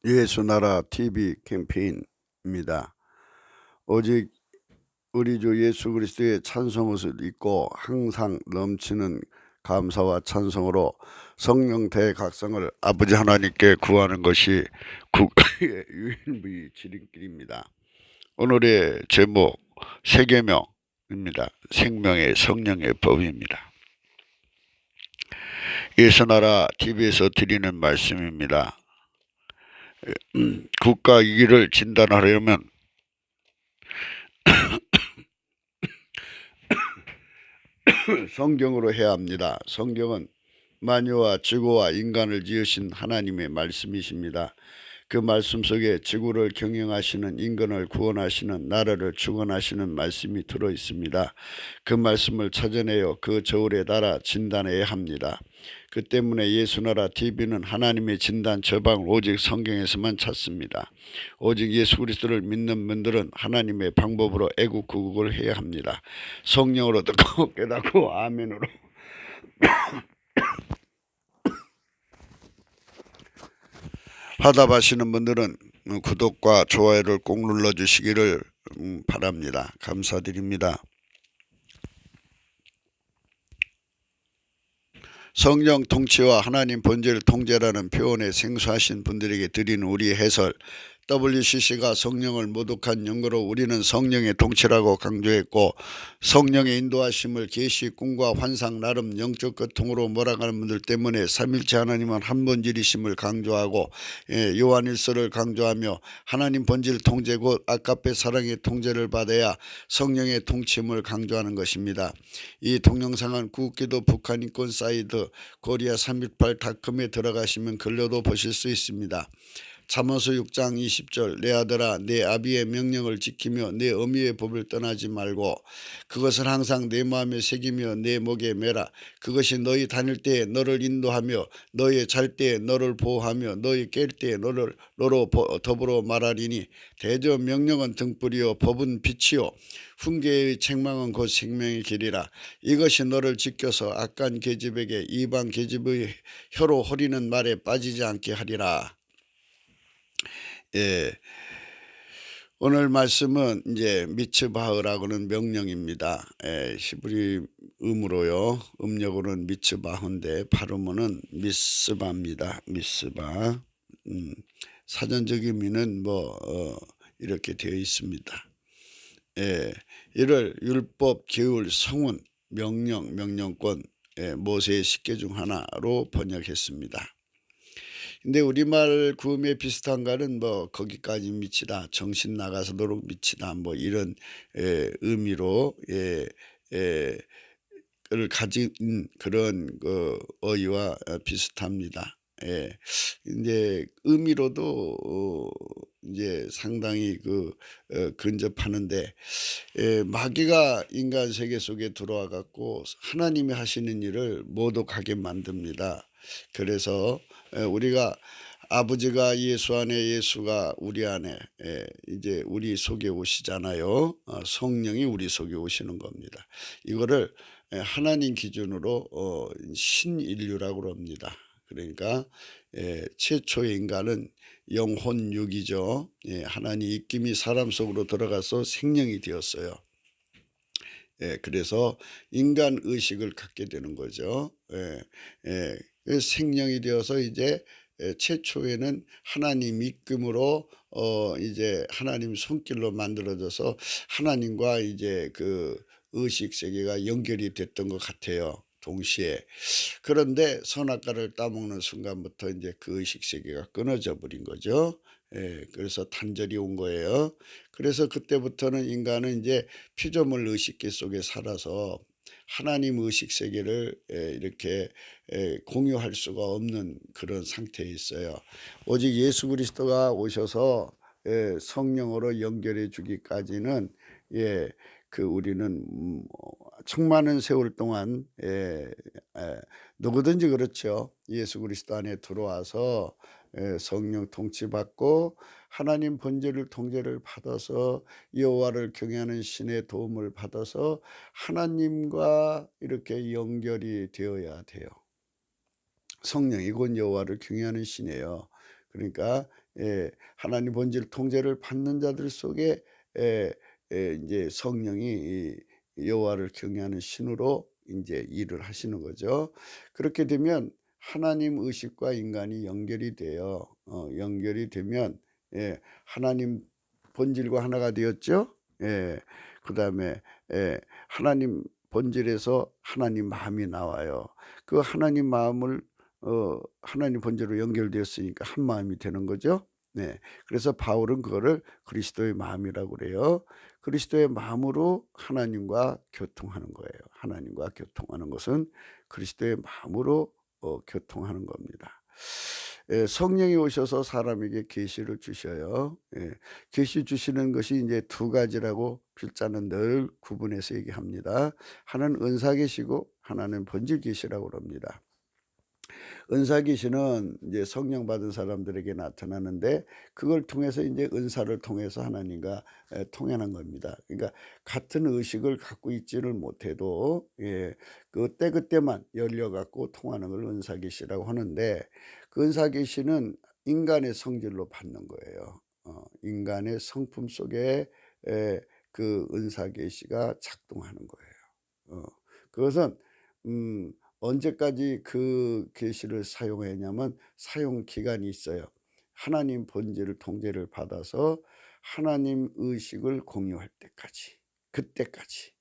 예수나라 TV 캠페인입니다. 오직 우리 주 예수 그리스도의 찬송옷을 입고 항상 넘치는 감사와 찬송으로 성령 대각성을 아버지 하나님께 구하는 것이 국가의 유일무이 지름길입니다. 오늘의 제목 세계명입니다. 생명의 성령의 법입니다. 예수나라 TV에서 드리는 말씀입니다. 국가 위기를 진단하려면 성경으로 해야 합니다. 성경은 만유와 지구와 인간을 지으신 하나님의 말씀이십니다. 그 말씀 속에 지구를 경영하시는, 인간을 구원하시는, 나라를 주관하시는 말씀이 들어 있습니다. 그 말씀을 찾아내어 그 저울에 달아 진단해야 합니다. 그 때문에 예수나라 TV는 하나님의 진단 처방을 오직 성경에서만 찾습니다. 오직 예수 그리스도를 믿는 분들은 하나님의 방법으로 애국구국을 해야 합니다. 성령으로 듣고 깨닫고 아멘으로 화답하시는 분들은 구독과 좋아요를 꼭 눌러주시기를 바랍니다. 감사드립니다. 성령 통치와 하나님 본질 통제라는 표현에 생소하신 분들에게 드리는 우리 해설, WCC가 성령을 모독한 연구로 우리는 성령의 통치라고 강조했고, 성령의 인도하심을 계시, 꿈과 환상, 나름 영적 고통으로 몰아가는 분들 때문에 삼일체 하나님은 한 본질이심을 강조하고, 요한일서를 강조하며 하나님 본질 통제 곧 아까페 사랑의 통제를 받아야 성령의 통치임을 강조하는 것입니다. 이 동영상은 구국기도 북한 인권 사이트 korea318.com에 들어가시면 글로도 보실 수 있습니다. 잠언서 6장 20절 내 아들아 내 아비의 명령을 지키며 내 어미의 법을 떠나지 말고 그것을 항상 내 마음에 새기며 내 목에 매라. 그것이 너희 다닐 때에 너를 인도하며 너희 잘 때에 너를 보호하며 너희 깰 때에 너로 더불어 말하리니 대저 명령은 등불이요 법은 빛이요 훈계의 책망은 곧 생명의 길이라. 이것이 너를 지켜서 악한 계집에게 이방 계집의 혀로 허리는 말에 빠지지 않게 하리라. 오늘 말씀은 이제 미츠바흐라고는 명령입니다. 히브리 음으로요. 음력으로는 미츠바흐인데 발음은 미스바입니다. 미스바. 사전적 의미는 이렇게 되어 있습니다. 이를 율법, 계율, 성운, 명령, 명령권, 모세의 10개 중 하나로 번역했습니다. 근데 우리말 구음에 비슷한가는 거기까지 미치다, 정신 나가서도록 미치다, 이런 의미로 를 가진 그런 어휘와 비슷합니다. 이제 의미로도 이제 상당히 근접하는데, 마귀가 인간 세계 속에 들어와 갖고 하나님이 하시는 일을 모독하게 만듭니다. 그래서 우리가 아버지가 예수 안에, 예수가 우리 안에, 이제 우리 속에 오시잖아요. 성령이 우리 속에 오시는 겁니다. 이거를 하나님 기준으로 신인류라고 합니다. 그러니까 최초의 인간은 영혼육이죠. 하나님 입김이 사람 속으로 들어가서 생명이 되었어요. 그래서 인간 의식을 갖게 되는 거죠. 생명이 되어서 이제 최초에는 하나님 입김으로 이제 하나님 손길로 만들어져서 하나님과 이제 그 의식 세계가 연결이 됐던 것 같아요. 동시에. 그런데 선악과를 따먹는 순간부터 이제 그 의식 세계가 끊어져 버린 거죠. 그래서 단절이 온 거예요. 그래서 그때부터는 인간은 이제 피조물 의식계 속에 살아서 하나님 의식 세계를 이렇게 공유할 수가 없는 그런 상태에 있어요. 오직 예수 그리스도가 오셔서 성령으로 연결해 주기까지는 우리는 충만한 세월 동안 누구든지 그렇죠. 예수 그리스도 안에 들어와서 성령 통치받고 하나님 본질을 통제를 받아서 여호와를 경외하는 신의 도움을 받아서 하나님과 이렇게 연결이 되어야 돼요. 성령이 곧 여호와를 경외하는 신이에요. 그러니까 하나님 본질 통제를 받는 자들 속에 에, 이제 성령이 이 여호와를 경외하는 신으로 이제 일을 하시는 거죠. 그렇게 되면 하나님 의식과 인간이 연결이 돼요. 연결이 되면 하나님 본질과 하나가 되었죠. 그다음에 하나님 본질에서 하나님 마음이 나와요. 그 하나님 마음을 하나님 본질로 연결되었으니까 한 마음이 되는 거죠. 네. 그래서 바울은 그거를 그리스도의 마음이라고 그래요. 그리스도의 마음으로 하나님과 교통하는 거예요. 하나님과 교통하는 것은 그리스도의 마음으로 교통하는 겁니다. 성령이 오셔서 사람에게 계시를 주셔요. 계시 주시는 것이 이제 두 가지라고 필자는 늘 구분해서 얘기합니다. 하나는 은사 계시고 하나는 본질 계시라고 합니다. 은사 계시는 이제 성령 받은 사람들에게 나타나는데 그걸 통해서 이제 은사를 통해서 하나님과 통연한 겁니다. 그러니까 같은 의식을 갖고 있지를 못해도 그때그때만 열려 갖고 통하는 걸 은사 계시라고 하는데 그 은사 계시는 인간의 성질로 받는 거예요. 인간의 성품 속에 그 은사 계시가 작동하는 거예요. 그것은 언제까지 그 계시를 사용했냐면 사용 기간이 있어요. 하나님 본질을 통제를 받아서 하나님 의식을 공유할 때까지, 그때까지,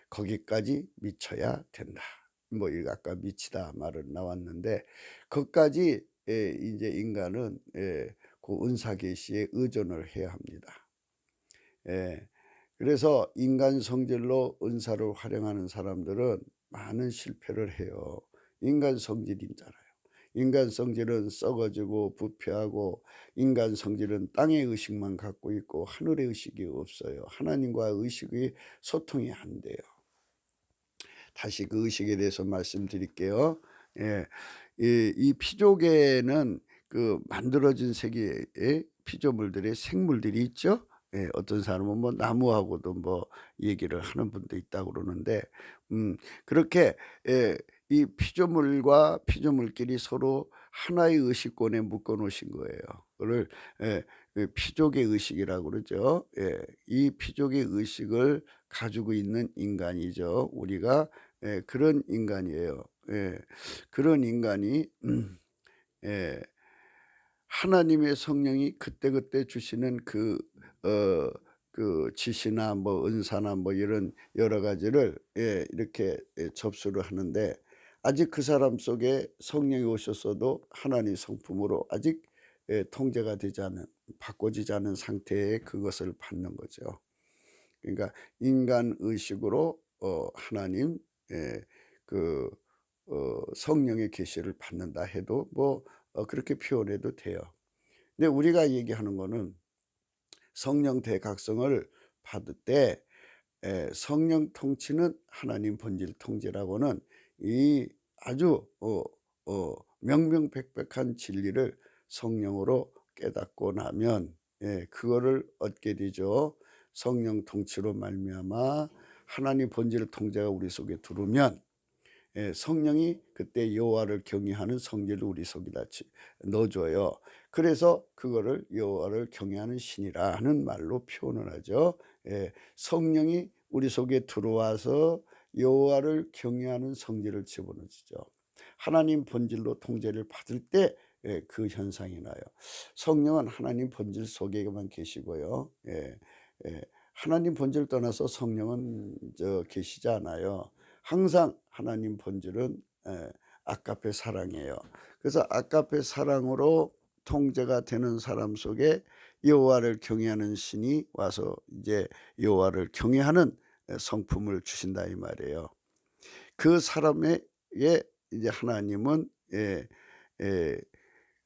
거기까지 미쳐야 된다. 뭐 이거 아까 미치다 말은 나왔는데 거기까지 이제 인간은 그 은사 계시에 의존을 해야 합니다. 그래서 인간 성질로 은사를 활용하는 사람들은 많은 실패를 해요. 인간 성질이잖아요. 인간 성질은 썩어지고 부패하고 인간 성질은 땅의 의식만 갖고 있고 하늘의 의식이 없어요. 하나님과 의식이 소통이 안 돼요. 다시 그 의식에 대해서 말씀드릴게요. 이 피조개는 그 만들어진 세계의 피조물들의 생물들이 있죠. 어떤 사람은 뭐 나무하고도 뭐 얘기를 하는 분도 있다고 그러는데 그렇게 이 피조물과 피조물끼리 서로 하나의 의식권에 묶어 놓으신 거예요. 그걸 피조개 의식이라고 그러죠. 이 피조개 의식을 가지고 있는 인간이죠. 우리가 그런 인간이에요. 그런 인간이 예. 하나님의 성령이 그때그때 주시는 그 지시나 뭐 은사나 뭐 이런 여러 가지를 이렇게 접수를 하는데 아직 그 사람 속에 성령이 오셨어도 하나님 성품으로 아직 통제가 되지 않은 바꿔지지 않은 상태에 그것을 받는 거죠. 그러니까 인간 의식으로 하나님 그 성령의 계시를 받는다 해도 뭐 그렇게 표현해도 돼요. 근데 우리가 얘기하는 거는 성령 대각성을 받을 때 성령 통치는 하나님 본질 통제라고는 이 아주 명명백백한 진리를 성령으로 깨닫고 나면 그거를 얻게 되죠. 성령 통치로 말미암아 하나님 본질 통제가 우리 속에 들어오면 성령이 그때 여호와를 경외하는 성질을 우리 속에다 넣어줘요. 그래서 그거를 여호와를 경외하는 신이라 하는 말로 표현을 하죠. 성령이 우리 속에 들어와서 여호와를 경외하는 성질을 집어넣죠. 하나님 본질로 통제를 받을 때 그 현상이 나요. 성령은 하나님 본질 속에만 계시고요. 하나님 본질을 떠나서 성령은 계시지 않아요. 항상 하나님 본질은 아까페 사랑이에요. 그래서 아까페 사랑으로 통제가 되는 사람 속에 여호와를 경외하는 신이 와서 이제 여호와를 경외하는 성품을 주신다 이 말이에요. 그 사람에게 이제 하나님은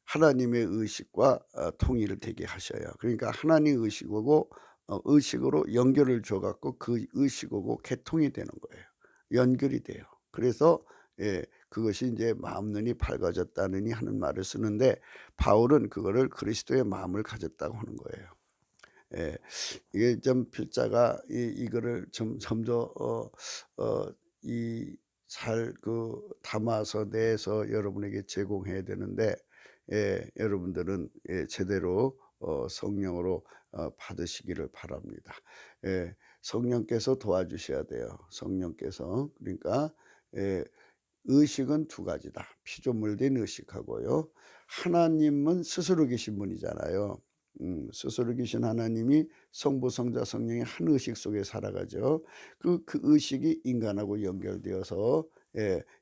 하나님의 의식과 통일을 되게 하셔요. 그러니까 하나님 의식하고 의식으로 연결을 줘 갖고 그 의식하고 개통이 되는 거예요. 연결이 돼요. 그래서 그것이 이제 마음 눈이 밝아졌다느니 하는 말을 쓰는데 바울은 그거를 그리스도의 마음을 가졌다고 하는 거예요. 이게 좀 필자가 이거를 좀 더 이 잘 그 담아서 내서 여러분에게 제공해야 되는데 여러분들은 제대로 성령으로 받으시기를 바랍니다. 성령께서 도와주셔야 돼요. 성령께서. 그러니까 의식은 두 가지다. 피조물 된 의식하고요. 하나님은 스스로 계신 분이잖아요. 스스로 계신 하나님이 성부, 성자, 성령의 한 의식 속에 살아가죠. 그 의식이 인간하고 연결되어서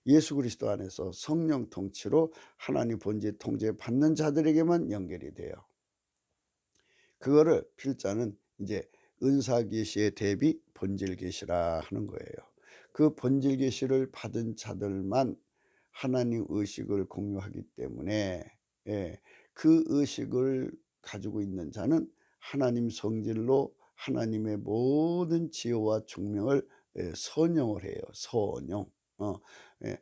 예수 그리스도 안에서 성령 통치로 하나님 본질 통제 받는 자들에게만 연결이 돼요. 그거를 필자는 이제 은사 계시의 대비 본질 계시라 하는 거예요. 그 본질 계시를 받은 자들만 하나님 의식을 공유하기 때문에 그 의식을 가지고 있는 자는 하나님 성질로 하나님의 모든 지혜와 총명을 선용을 해요. 선용.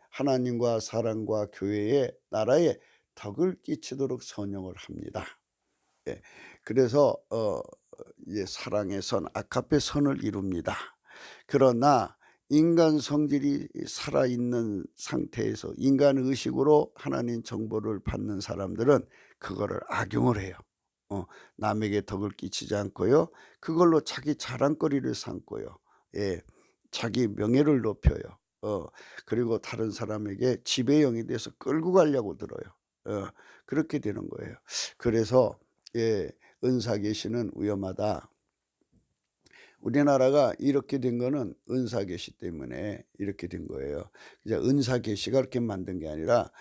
하나님과 사랑과 교회의 나라에 덕을 끼치도록 선용을 합니다. 그래서 이제 사랑의 선, 아카페 선을 이룹니다. 그러나 인간 성질이 살아있는 상태에서 인간 의식으로 하나님 정보를 받는 사람들은 그거를 악용을 해요. 남에게 덕을 끼치지 않고요. 그걸로 자기 자랑거리를 삼고요. 자기 명예를 높여요. 그리고 다른 사람에게 지배형이 돼서 끌고 가려고 들어요. 그렇게 되는 거예요. 그래서 은사 계시는 위험하다. 우리나라가 이렇게 된 거는 은사 계시 때문에 이렇게 된 거예요. 이제 은사 계시가 그렇게 만든 게 아니라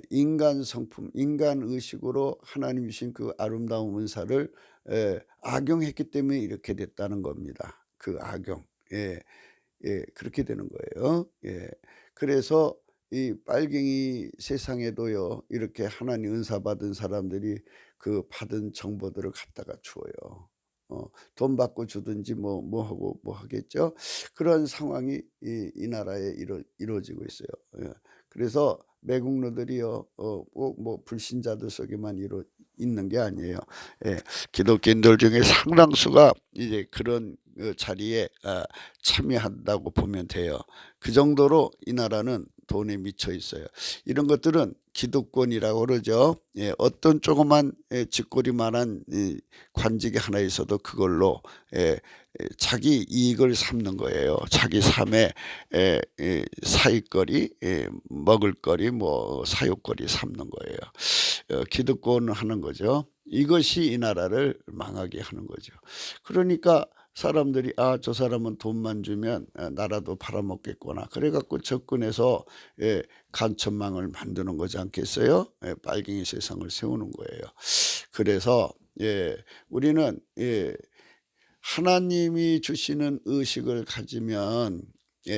인간 성품, 인간 의식으로 하나님 주신 그 아름다운 은사를 악용했기 때문에 이렇게 됐다는 겁니다. 그 악용. 그렇게 되는 거예요. 그래서 이 빨갱이 세상에도요, 이렇게 하나님 은사 받은 사람들이 그 받은 정보들을 갖다가 주어요. 돈 받고 주든지 뭐 하고 뭐 하겠죠. 그런 상황이 이 나라에 이루어지고 있어요. 그래서 매국노들이요, 꼭 뭐 불신자들 속에만 있는 게 아니에요. 기독교인들 중에 상당수가 이제 그런 자리에 참여한다고 보면 돼요. 그 정도로 이 나라는 돈에 미쳐 있어요. 이런 것들은 기득권이라고 그러죠. 어떤 조그만 쥐꼬리만한 관직이 하나 있어도 그걸로 자기 이익을 삼는 거예요. 자기 삶의 사익거리, 먹을거리, 뭐 사육거리 삼는 거예요. 기득권을 하는 거죠. 이것이 이 나라를 망하게 하는 거죠. 그러니까 사람들이 저 사람은 돈만 주면 나라도 팔아먹겠구나. 그래갖고 접근해서 간첩망을 만드는 거지 않겠어요? 빨갱이 세상을 세우는 거예요. 그래서 우리는 하나님이 주시는 의식을 가지면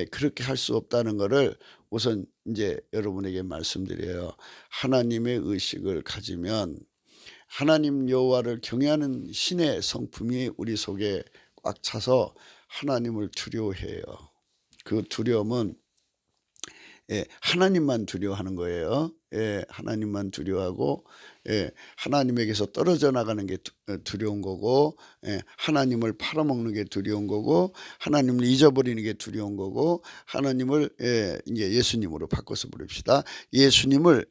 그렇게 할 수 없다는 것을 우선 이제 여러분에게 말씀드려요. 하나님의 의식을 가지면 하나님 여호와를 경외하는 신의 성품이 우리 속에 꽉 차서 하나님을 두려워해요. 그 두려움은 하나님만 두려워하는 거예요. 하나님만 두려워하고 하나님에게서 떨어져 나가는 게 두려운 거고, 하나님을 팔아먹는 게 두려운 거고, 하나님을 잊어버리는 게 두려운 거고, 하나님을 이제 예수님으로 바꿔서 부릅시다. 예수님을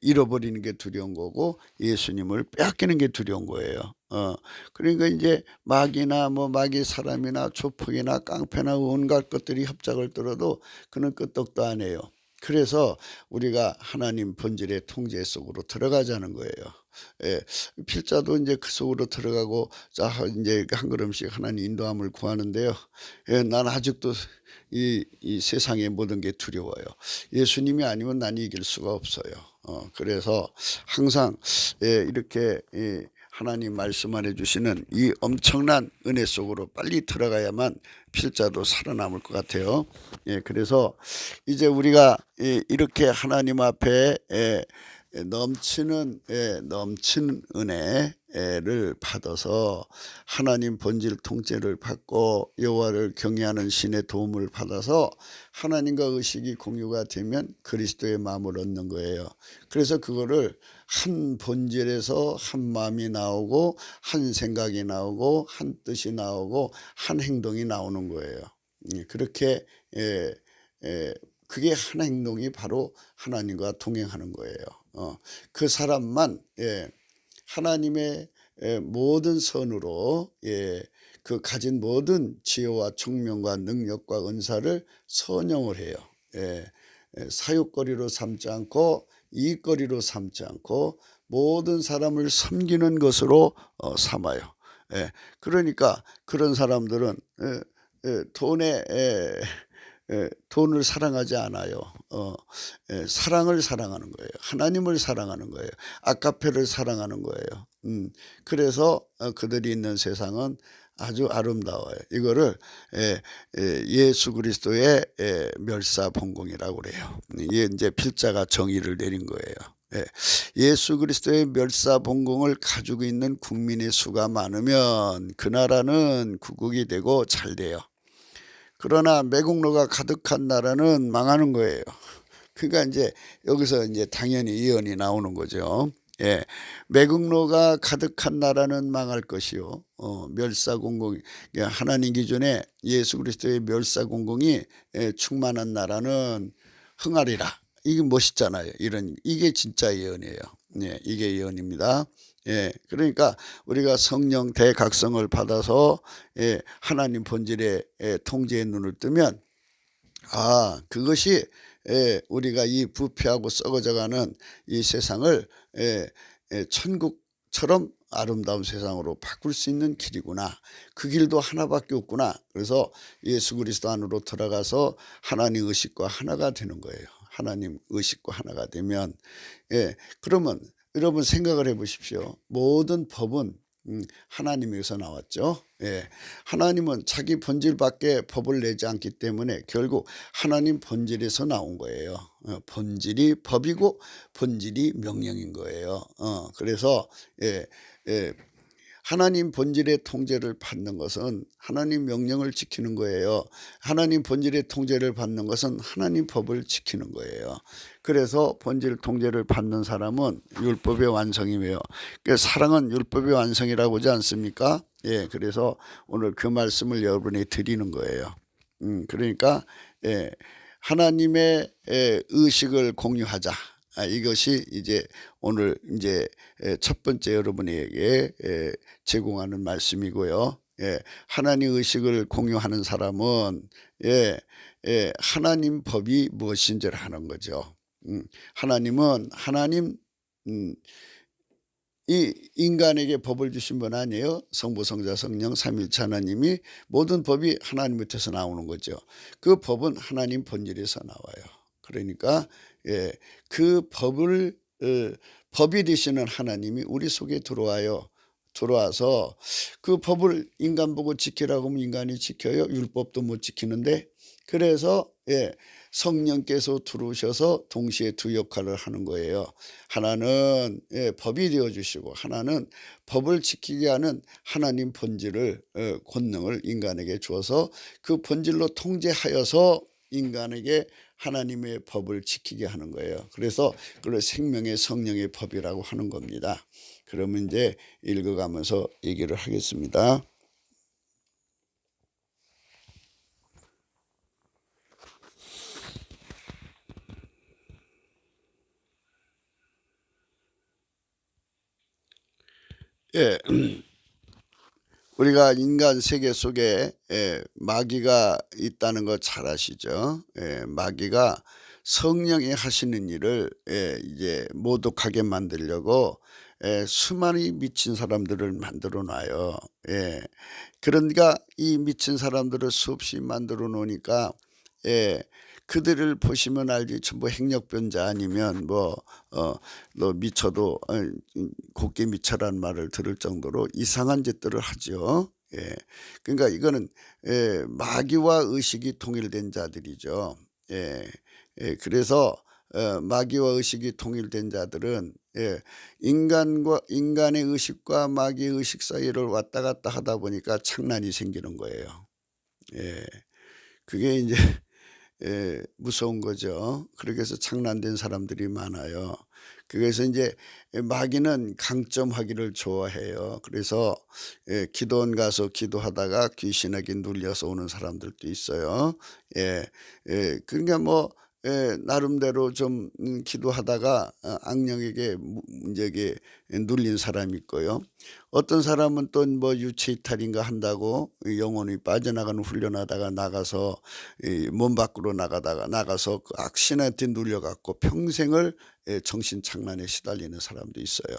잃어버리는 게 두려운 거고, 예수님을 빼앗기는 게 두려운 거예요. 그러니까 이제 마귀나 뭐 마귀 사람이나 조폭이나 깡패나 온갖 것들이 협작을 떨어도 그는 끄떡도 안 해요. 그래서 우리가 하나님 본질의 통제 속으로 들어가자는 거예요. 필자도 이제 그 속으로 들어가고 자 이제 한 걸음씩 하나님 인도함을 구하는데요. 난 아직도 이 세상의 모든 게 두려워요. 예수님이 아니면 난 이길 수가 없어요. 그래서 항상 이렇게 하나님 말씀해 주시는 이 엄청난 은혜 속으로 빨리 들어가야만 필자도 살아남을 것 같아요. 그래서 이제 우리가 이렇게 하나님 앞에 넘치는 은혜를 받아서 하나님 본질 통제를 받고 여호와를 경외하는 신의 도움을 받아서 하나님과 의식이 공유가 되면 그리스도의 마음을 얻는 거예요. 그래서 그거를 한 본질에서 한 마음이 나오고 한 생각이 나오고 한 뜻이 나오고 한 행동이 나오는 거예요. 그렇게 그게 한 행동이 바로 하나님과 동행하는 거예요. 그 사람만 하나님의 모든 선으로 그 가진 모든 지혜와 총명과 능력과 은사를 선용을 해요. 사육거리로 삼지 않고 이익거리로 삼지 않고 모든 사람을 섬기는 것으로 삼아요. 그러니까 그런 사람들은 돈을 사랑하지 않아요. 사랑을 사랑하는 거예요. 하나님을 사랑하는 거예요. 아카페를 사랑하는 거예요. 그래서 그들이 있는 세상은 아주 아름다워요. 이거를 예수 그리스도의 멸사봉공이라고 그래요. 이게 이제 필자가 정의를 내린 거예요. 예수 그리스도의 멸사봉공을 가지고 있는 국민의 수가 많으면 그 나라는 구국이 되고 잘 돼요. 그러나 매국노가 가득한 나라는 망하는 거예요. 그러니까 이제 여기서 이제 당연히 예언이 나오는 거죠. 매국노가 가득한 나라는 망할 것이요. 멸사공공, 하나님 기준에 예수 그리스도의 멸사공공이 충만한 나라는 흥하리라. 이게 멋있잖아요. 이게 진짜 예언이에요. 이게 예언입니다. 그러니까 우리가 성령 대각성을 받아서 하나님 본질의 통제의 눈을 뜨면 그것이 우리가 이 부패하고 썩어져가는 이 세상을 천국처럼 아름다운 세상으로 바꿀 수 있는 길이구나. 그 길도 하나밖에 없구나. 그래서 예수 그리스도 안으로 들어가서 하나님 의식과 하나가 되는 거예요. 하나님 의식과 하나가 되면 그러면 여러분 생각을 해 보십시오. 모든 법은 하나님에서 나왔죠. 하나님은 자기 본질밖에 법을 내지 않기 때문에 결국 하나님 본질에서 나온 거예요. 본질이 법이고 본질이 명령인 거예요. 그래서 하나님 본질의 통제를 받는 것은 하나님 명령을 지키는 거예요. 하나님 본질의 통제를 받는 것은 하나님 법을 지키는 거예요. 그래서 본질 통제를 받는 사람은 율법의 완성이에요. 사랑은 율법의 완성이라고 하지 않습니까? 그래서 오늘 그 말씀을 여러분이 드리는 거예요. 그러니까 하나님의 의식을 공유하자. 이것이 이제 오늘 이제 첫 번째 여러분에게 제공하는 말씀이고요. 하나님 의식을 공유하는 사람은 하나님 법이 무엇인지를 하는 거죠. 하나님은 이 인간에게 법을 주신 분 아니에요. 성부 성자 성령 삼위일체 하나님이 모든 법이 하나님 밑에서 나오는 거죠. 그 법은 하나님 본질에서 나와요. 그러니까 그 법이 되시는 하나님이 우리 속에 들어와서 그 법을 인간 보고 지키라고 하면 인간이 지켜요? 율법도 못 지키는데. 그래서 성령께서 들어오셔서 동시에 두 역할을 하는 거예요. 하나는 법이 되어주시고 하나는 법을 지키게 하는 하나님 본질을 권능을 인간에게 주어서 그 본질로 통제하여서 인간에게 하나님의 법을 지키게 하는 거예요. 그래서 그걸 생명의 성령의 법이라고 하는 겁니다. 그러면 이제 읽어가면서 얘기를 하겠습니다. 우리가 인간 세계 속에 마귀가 있다는 거 잘 아시죠? 마귀가 성령이 하시는 일을 이제 모독하게 만들려고 수많은 미친 사람들을 만들어 놔요. 그러니까 이 미친 사람들을 수없이 만들어 놓으니까 그들을 보시면 알지 전부 행력변자 아니면 너 미쳐도 곱게 미쳐라는 말을 들을 정도로 이상한 짓들을 하죠. 그러니까 이거는 마귀와 의식이 통일된 자들이죠. 그래서 마귀와 의식이 통일된 자들은 인간의 의식과 마귀의 의식 사이를 왔다 갔다 하다 보니까 창난이 생기는 거예요. 그게 이제 무서운 거죠. 그렇게 해서 창난된 사람들이 많아요. 그래서 이제 마귀는 강점하기를 좋아해요. 그래서 기도원 가서 기도하다가 귀신에게 눌려서 오는 사람들도 있어요. 그러니까 나름대로 좀 기도하다가 악령에게 이제 눌린 사람이 있고요. 어떤 사람은 또 뭐 유체 이탈인가 한다고 영혼이 빠져나가는 훈련하다가 나가서 몸 밖으로 나가서 그 악신한테 눌려 갖고 평생을 정신 착란에 시달리는 사람도 있어요.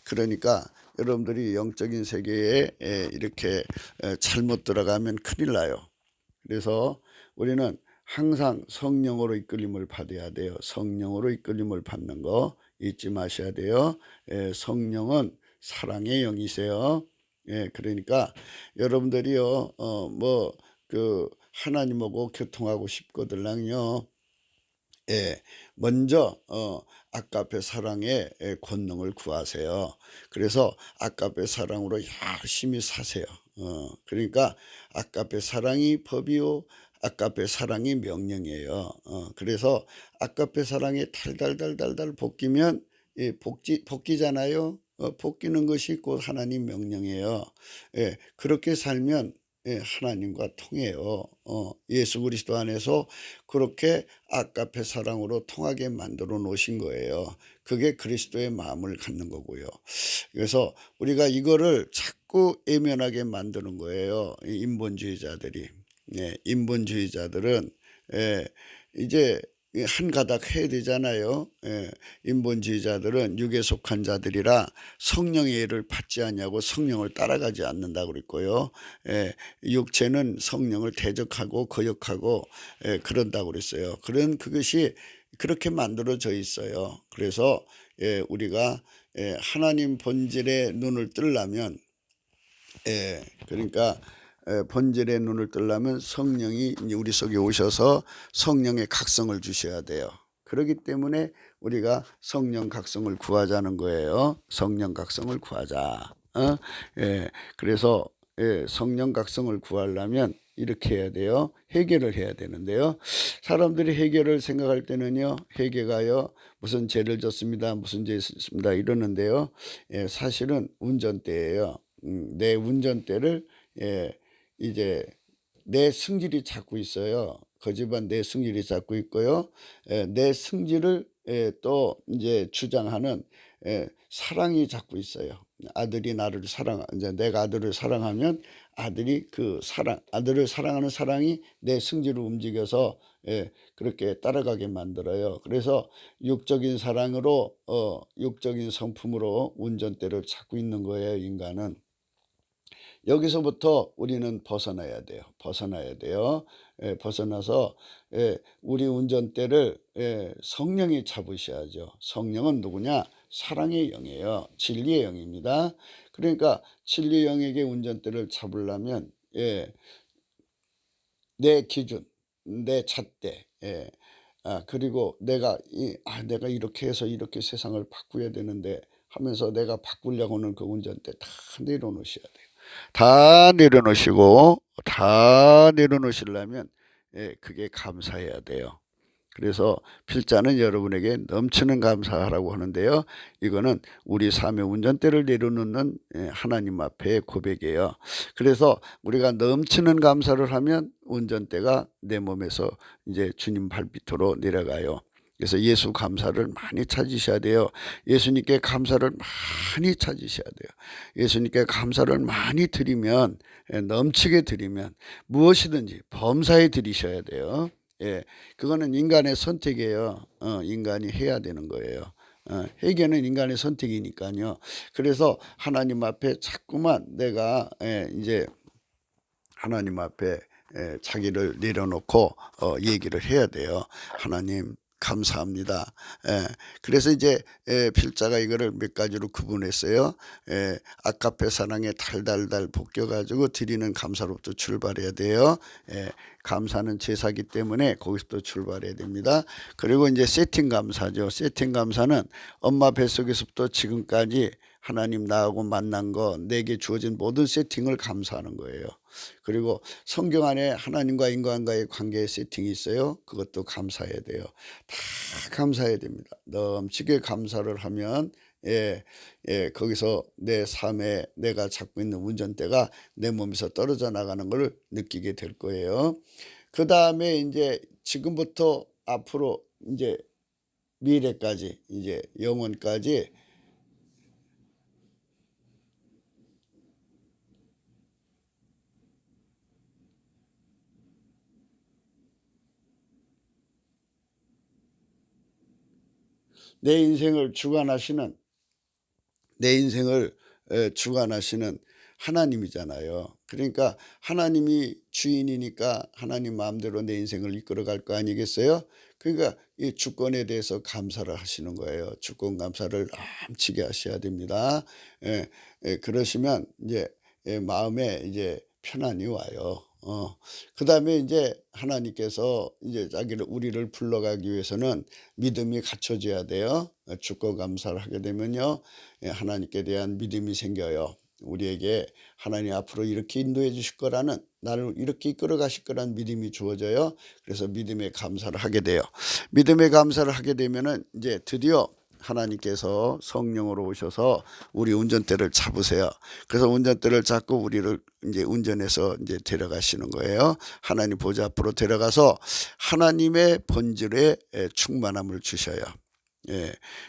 그러니까 여러분들이 영적인 세계에 이렇게 잘못 들어가면 큰일 나요. 그래서 우리는 항상 성령으로 이끌림을 받아야 돼요. 성령으로 이끌림을 받는 거 잊지 마셔야 돼요. 성령은 사랑의 영이세요. 그러니까 여러분들이요, 뭐 그 하나님하고 교통하고 싶거들랑요. 먼저 아까페 사랑의 권능을 구하세요. 그래서 아까페 사랑으로 열심히 사세요. 그러니까 아까페 사랑이 법이요, 아까페 사랑이 명령이에요. 그래서 아까페 사랑에 달달달달달 볶이면 볶이잖아요. 볶이는 것이 곧 하나님 명령이에요. 그렇게 살면 하나님과 통해요. 예수 그리스도 안에서 그렇게 아까페 사랑으로 통하게 만들어 놓으신 거예요. 그게 그리스도의 마음을 갖는 거고요. 그래서 우리가 이거를 자꾸 예면하게 만드는 거예요. 이 인본주의자들이. 인본주의자들은 이제 한 가닥 해야 되잖아요. 인본주의자들은 육에 속한 자들이라 성령의 예를 받지 않냐고 성령을 따라가지 않는다고 그랬고요. 육체는 성령을 대적하고 거역하고 그런다고 그랬어요. 그것이 그렇게 만들어져 있어요. 그래서 우리가 하나님 본질의 눈을 뜨려면 그러니까 본질의 눈을 뜨려면 성령이 우리 속에 오셔서 성령의 각성을 주셔야 돼요. 그렇기 때문에 우리가 성령 각성을 구하자는 거예요. 성령 각성을 구하자. 그래서 성령 각성을 구하려면 이렇게 해야 돼요. 회개를 해야 되는데요. 사람들이 회개를 생각할 때는요, 회개가요 무슨 죄를 졌습니다, 무슨 죄 있습니다 이러는데요. 사실은 운전대예요. 내 운전대를 이제 내 승질이 잡고 있어요. 그 집안 내 승질이 잡고 있고요. 내 승질을 또 이제 주장하는 사랑이 잡고 있어요. 아들이 나를 이제 내가 아들을 사랑하면 아들이 아들을 사랑하는 사랑이 내 승질을 움직여서 그렇게 따라가게 만들어요. 그래서 육적인 사랑으로 육적인 성품으로 운전대를 잡고 있는 거예요, 인간은. 여기서부터 우리는 벗어나야 돼요. 벗어나서 우리 운전대를 성령이 잡으셔야죠. 성령은 누구냐? 사랑의 영이에요. 진리의 영입니다. 그러니까 진리의 영에게 운전대를 잡으려면 내 기준, 내 잣대, 그리고 내가 이렇게 해서 이렇게 세상을 바꾸어야 되는데 하면서 내가 바꾸려고 하는 그 운전대 다 내려놓으셔야 돼요. 다 내려놓으시려면 그게 감사해야 돼요. 그래서 필자는 여러분에게 넘치는 감사하라고 하는데요. 이거는 우리 삶의 운전대를 내려놓는 하나님 앞에 고백이에요. 그래서 우리가 넘치는 감사를 하면 운전대가 내 몸에서 이제 주님 발밑으로 내려가요. 그래서 예수 감사를 많이 찾으셔야 돼요. 예수님께 감사를 많이 찾으셔야 돼요. 예수님께 감사를 많이 드리면, 넘치게 드리면 무엇이든지 범사에 드리셔야 돼요. 그거는 인간의 선택이에요. 인간이 해야 되는 거예요. 회개는 인간의 선택이니까요. 그래서 하나님 앞에 자꾸만 내가 이제 하나님 앞에 자기를 내려놓고 얘기를 해야 돼요. 하나님 감사합니다. 그래서 이제 필자가 이거를 몇 가지로 구분했어요. 아까페 사랑에 달달달 볶여가지고 드리는 감사로부터 출발해야 돼요. 감사는 제사기 때문에 거기서부터 출발해야 됩니다. 그리고 이제 세팅 감사죠. 세팅 감사는 엄마 뱃속에서부터 지금까지 하나님 나하고 만난 거, 내게 주어진 모든 세팅을 감사하는 거예요. 그리고 성경 안에 하나님과 인간과의 관계의 세팅이 있어요. 그것도 감사해야 돼요. 다 감사해야 됩니다. 넘치게 감사를 하면 거기서 내 삶에 내가 잡고 있는 운전대가 내 몸에서 떨어져 나가는 걸 느끼게 될 거예요. 그 다음에 이제 지금부터 앞으로 이제 미래까지 이제 영원까지 내 인생을 주관하시는 내 인생을 주관하시는 하나님이잖아요. 그러니까 하나님이 주인이니까 하나님 마음대로 내 인생을 이끌어갈 거 아니겠어요? 그러니까 이 주권에 대해서 감사를 하시는 거예요. 주권 감사를 넘치게 하셔야 됩니다. 그러시면 이제 마음에 이제 편안이 와요. 그다음에 이제 하나님께서 이제 우리를 불러가기 위해서는 믿음이 갖춰져야 돼요. 주권 감사를 하게 되면요, 하나님께 대한 믿음이 생겨요. 우리에게 하나님 앞으로 이렇게 인도해 주실 거라는, 나를 이렇게 이끌어 가실 거라는 믿음이 주어져요. 그래서 믿음의 감사를 하게 돼요. 믿음의 감사를 하게 되면은 이제 드디어 하나님께서 성령으로 오셔서 우리 운전대를 잡으세요. 그래서 운전대를 잡고 우리를 이제 운전해서 이제 데려가시는 거예요. 하나님 보좌 앞으로 데려가서 하나님의 본질의 충만함을 주셔요.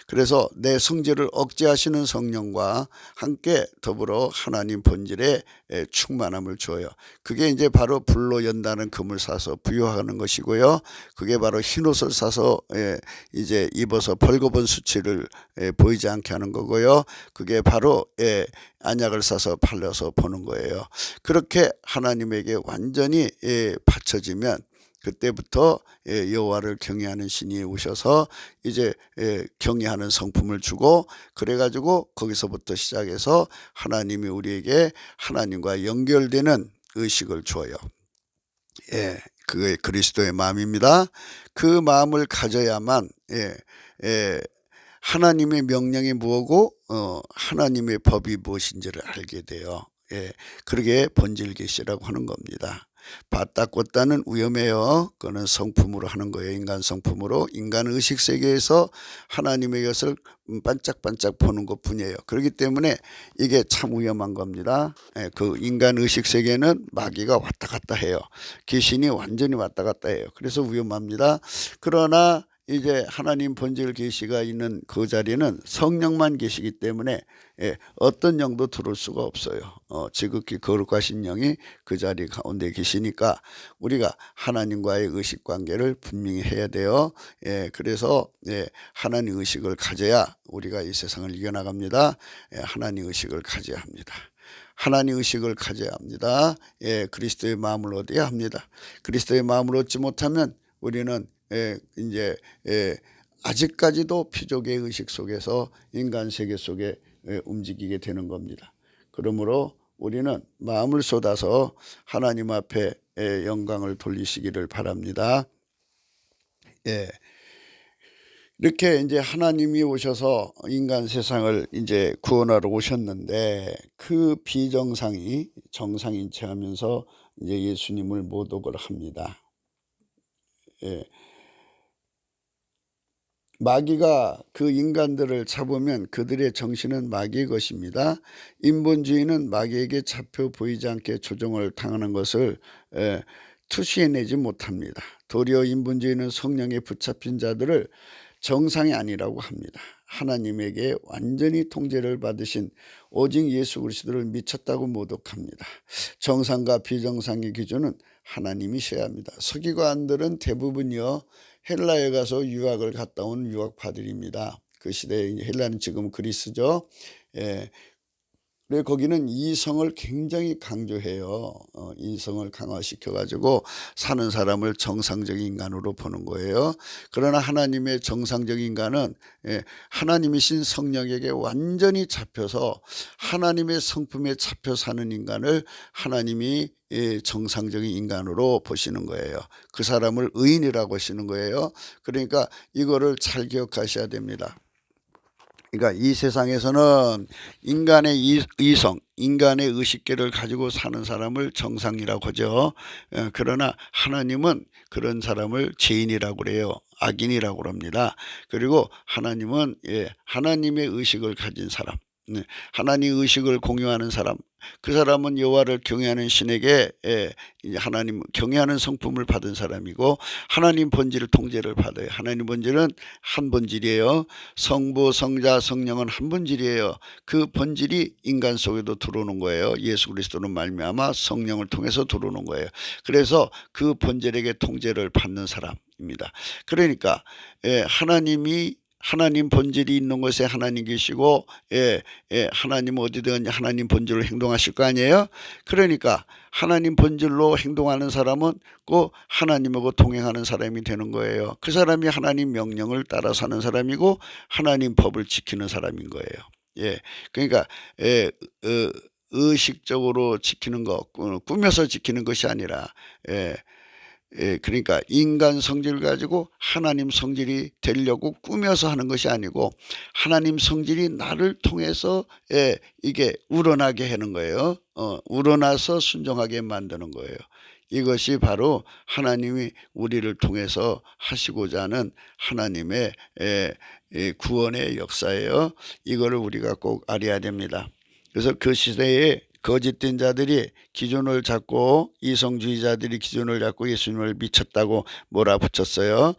그래서 내 성질을 억제하시는 성령과 함께 더불어 하나님 본질의 충만함을 줘요. 그게 이제 바로 불로 연다는 금을 사서 부여하는 것이고요. 그게 바로 흰옷을 사서 이제 입어서 벌거벗은 수치를 보이지 않게 하는 거고요. 그게 바로 안약을 사서 팔려서 보는 거예요. 그렇게 하나님에게 완전히 바쳐지면 그때부터 여호와를 경외하는 신이 오셔서 이제 경외하는 성품을 주고, 그래가지고 거기서부터 시작해서 하나님이 우리에게 하나님과 연결되는 의식을 줘요. 그게 그리스도의 마음입니다. 그 마음을 가져야만 하나님의 명령이 무엇고 하나님의 법이 무엇인지를 알게 돼요. 그러게 본질 계시라고 하는 겁니다. 봤다 꽂다는 위험해요. 그거는 성품으로 하는 거예요. 인간 성품으로. 인간 의식 세계에서 하나님의 것을 반짝반짝 보는 것 뿐이에요. 그렇기 때문에 이게 참 위험한 겁니다. 그 인간 의식 세계는 마귀가 왔다 갔다 해요. 귀신이 완전히 왔다 갔다 해요. 그래서 위험합니다. 그러나 이제 하나님 본질 계시가 있는 그 자리는 성령만 계시기 때문에 어떤 영도 들어올 수가 없어요. 지극히 거룩하신 영이 그 자리 가운데 계시니까 우리가 하나님과의 의식관계를 분명히 해야 돼요. 그래서 하나님 의식을 가져야 우리가 이 세상을 이겨나갑니다. 하나님 의식을 가져야 합니다. 하나님 의식을 가져야 합니다. 그리스도의 마음을 얻어야 합니다. 그리스도의 마음을 얻지 못하면 우리는 이제 아직까지도 피족의 의식 속에서 인간 세계 속에 움직이게 되는 겁니다. 그러므로 우리는 마음을 쏟아서 하나님 앞에 영광을 돌리시기를 바랍니다. 이렇게 이제 하나님이 오셔서 인간 세상을 이제 구원하러 오셨는데, 그 비정상이 정상인 체 하면서 이제 예수님을 모독을 합니다. 마귀가 그 인간들을 잡으면 그들의 정신은 마귀의 것입니다. 인본주의는 마귀에게 잡혀 보이지 않게 조종을 당하는 것을 투시해내지 못합니다. 도리어 인본주의는 성령에 붙잡힌 자들을 정상이 아니라고 합니다. 하나님에게 완전히 통제를 받으신 오직 예수 그리스도를 미쳤다고 모독합니다. 정상과 비정상의 기준은 하나님이셔야 합니다. 서기관들은 대부분이요, 헬라에 가서 유학을 갔다 온 유학파들입니다. 그 시대에 헬라는 지금 그리스죠. 그래 거기는 이성을 굉장히 강조해요. 이성을 강화시켜 가지고 사는 사람을 정상적인 인간으로 보는 거예요. 그러나 하나님의 정상적인 인간은 하나님이신 성령에게 완전히 잡혀서 하나님의 성품에 잡혀 사는 인간을 하나님이 정상적인 인간으로 보시는 거예요. 그 사람을 의인이라고 하시는 거예요. 그러니까 이거를 잘 기억하셔야 됩니다. 그러니까 이 세상에서는 인간의 이성, 인간의 의식계를 가지고 사는 사람을 정상이라고 하죠. 그러나 하나님은 그런 사람을 죄인이라고 그래요. 악인이라고 합니다. 그리고 하나님은 하나님의 의식을 가진 사람, 네. 하나님 의식을 공유하는 사람, 그 사람은 여호와를 경외하는 신에게 이제 하나님 경외하는 성품을 받은 사람이고 하나님 본질 통제를 받아요. 하나님 본질은 한 본질이에요. 성부, 성자, 성령은 한 본질이에요. 그 본질이 인간 속에도 들어오는 거예요. 예수 그리스도는 말미암아 성령을 통해서 들어오는 거예요. 그래서 그 본질에게 통제를 받는 사람입니다. 그러니까 하나님 본질이 있는 곳에 하나님 계시고 하나님 어디든 하나님 본질로 행동하실 거 아니에요. 그러니까 하나님 본질로 행동하는 사람은 꼭 하나님하고 동행하는 사람이 되는 거예요. 그 사람이 하나님 명령을 따라 사는 사람이고 하나님 법을 지키는 사람인 거예요. 그러니까 의식적으로 지키는 거, 꾸며서 지키는 것이 아니라 그러니까 인간 성질을 가지고 하나님 성질이 되려고 꾸며서 하는 것이 아니고 하나님 성질이 나를 통해서 이게 우러나게 하는 거예요. 우러나서 순종하게 만드는 거예요. 이것이 바로 하나님이 우리를 통해서 하시고자 하는 하나님의 구원의 역사예요. 이거를 우리가 꼭 알아야 됩니다. 그래서 그 시대에 거짓된 자들이 기준을 잡고 이성주의자들이 기준을 잡고 예수님을 미쳤다고 몰아붙였어요.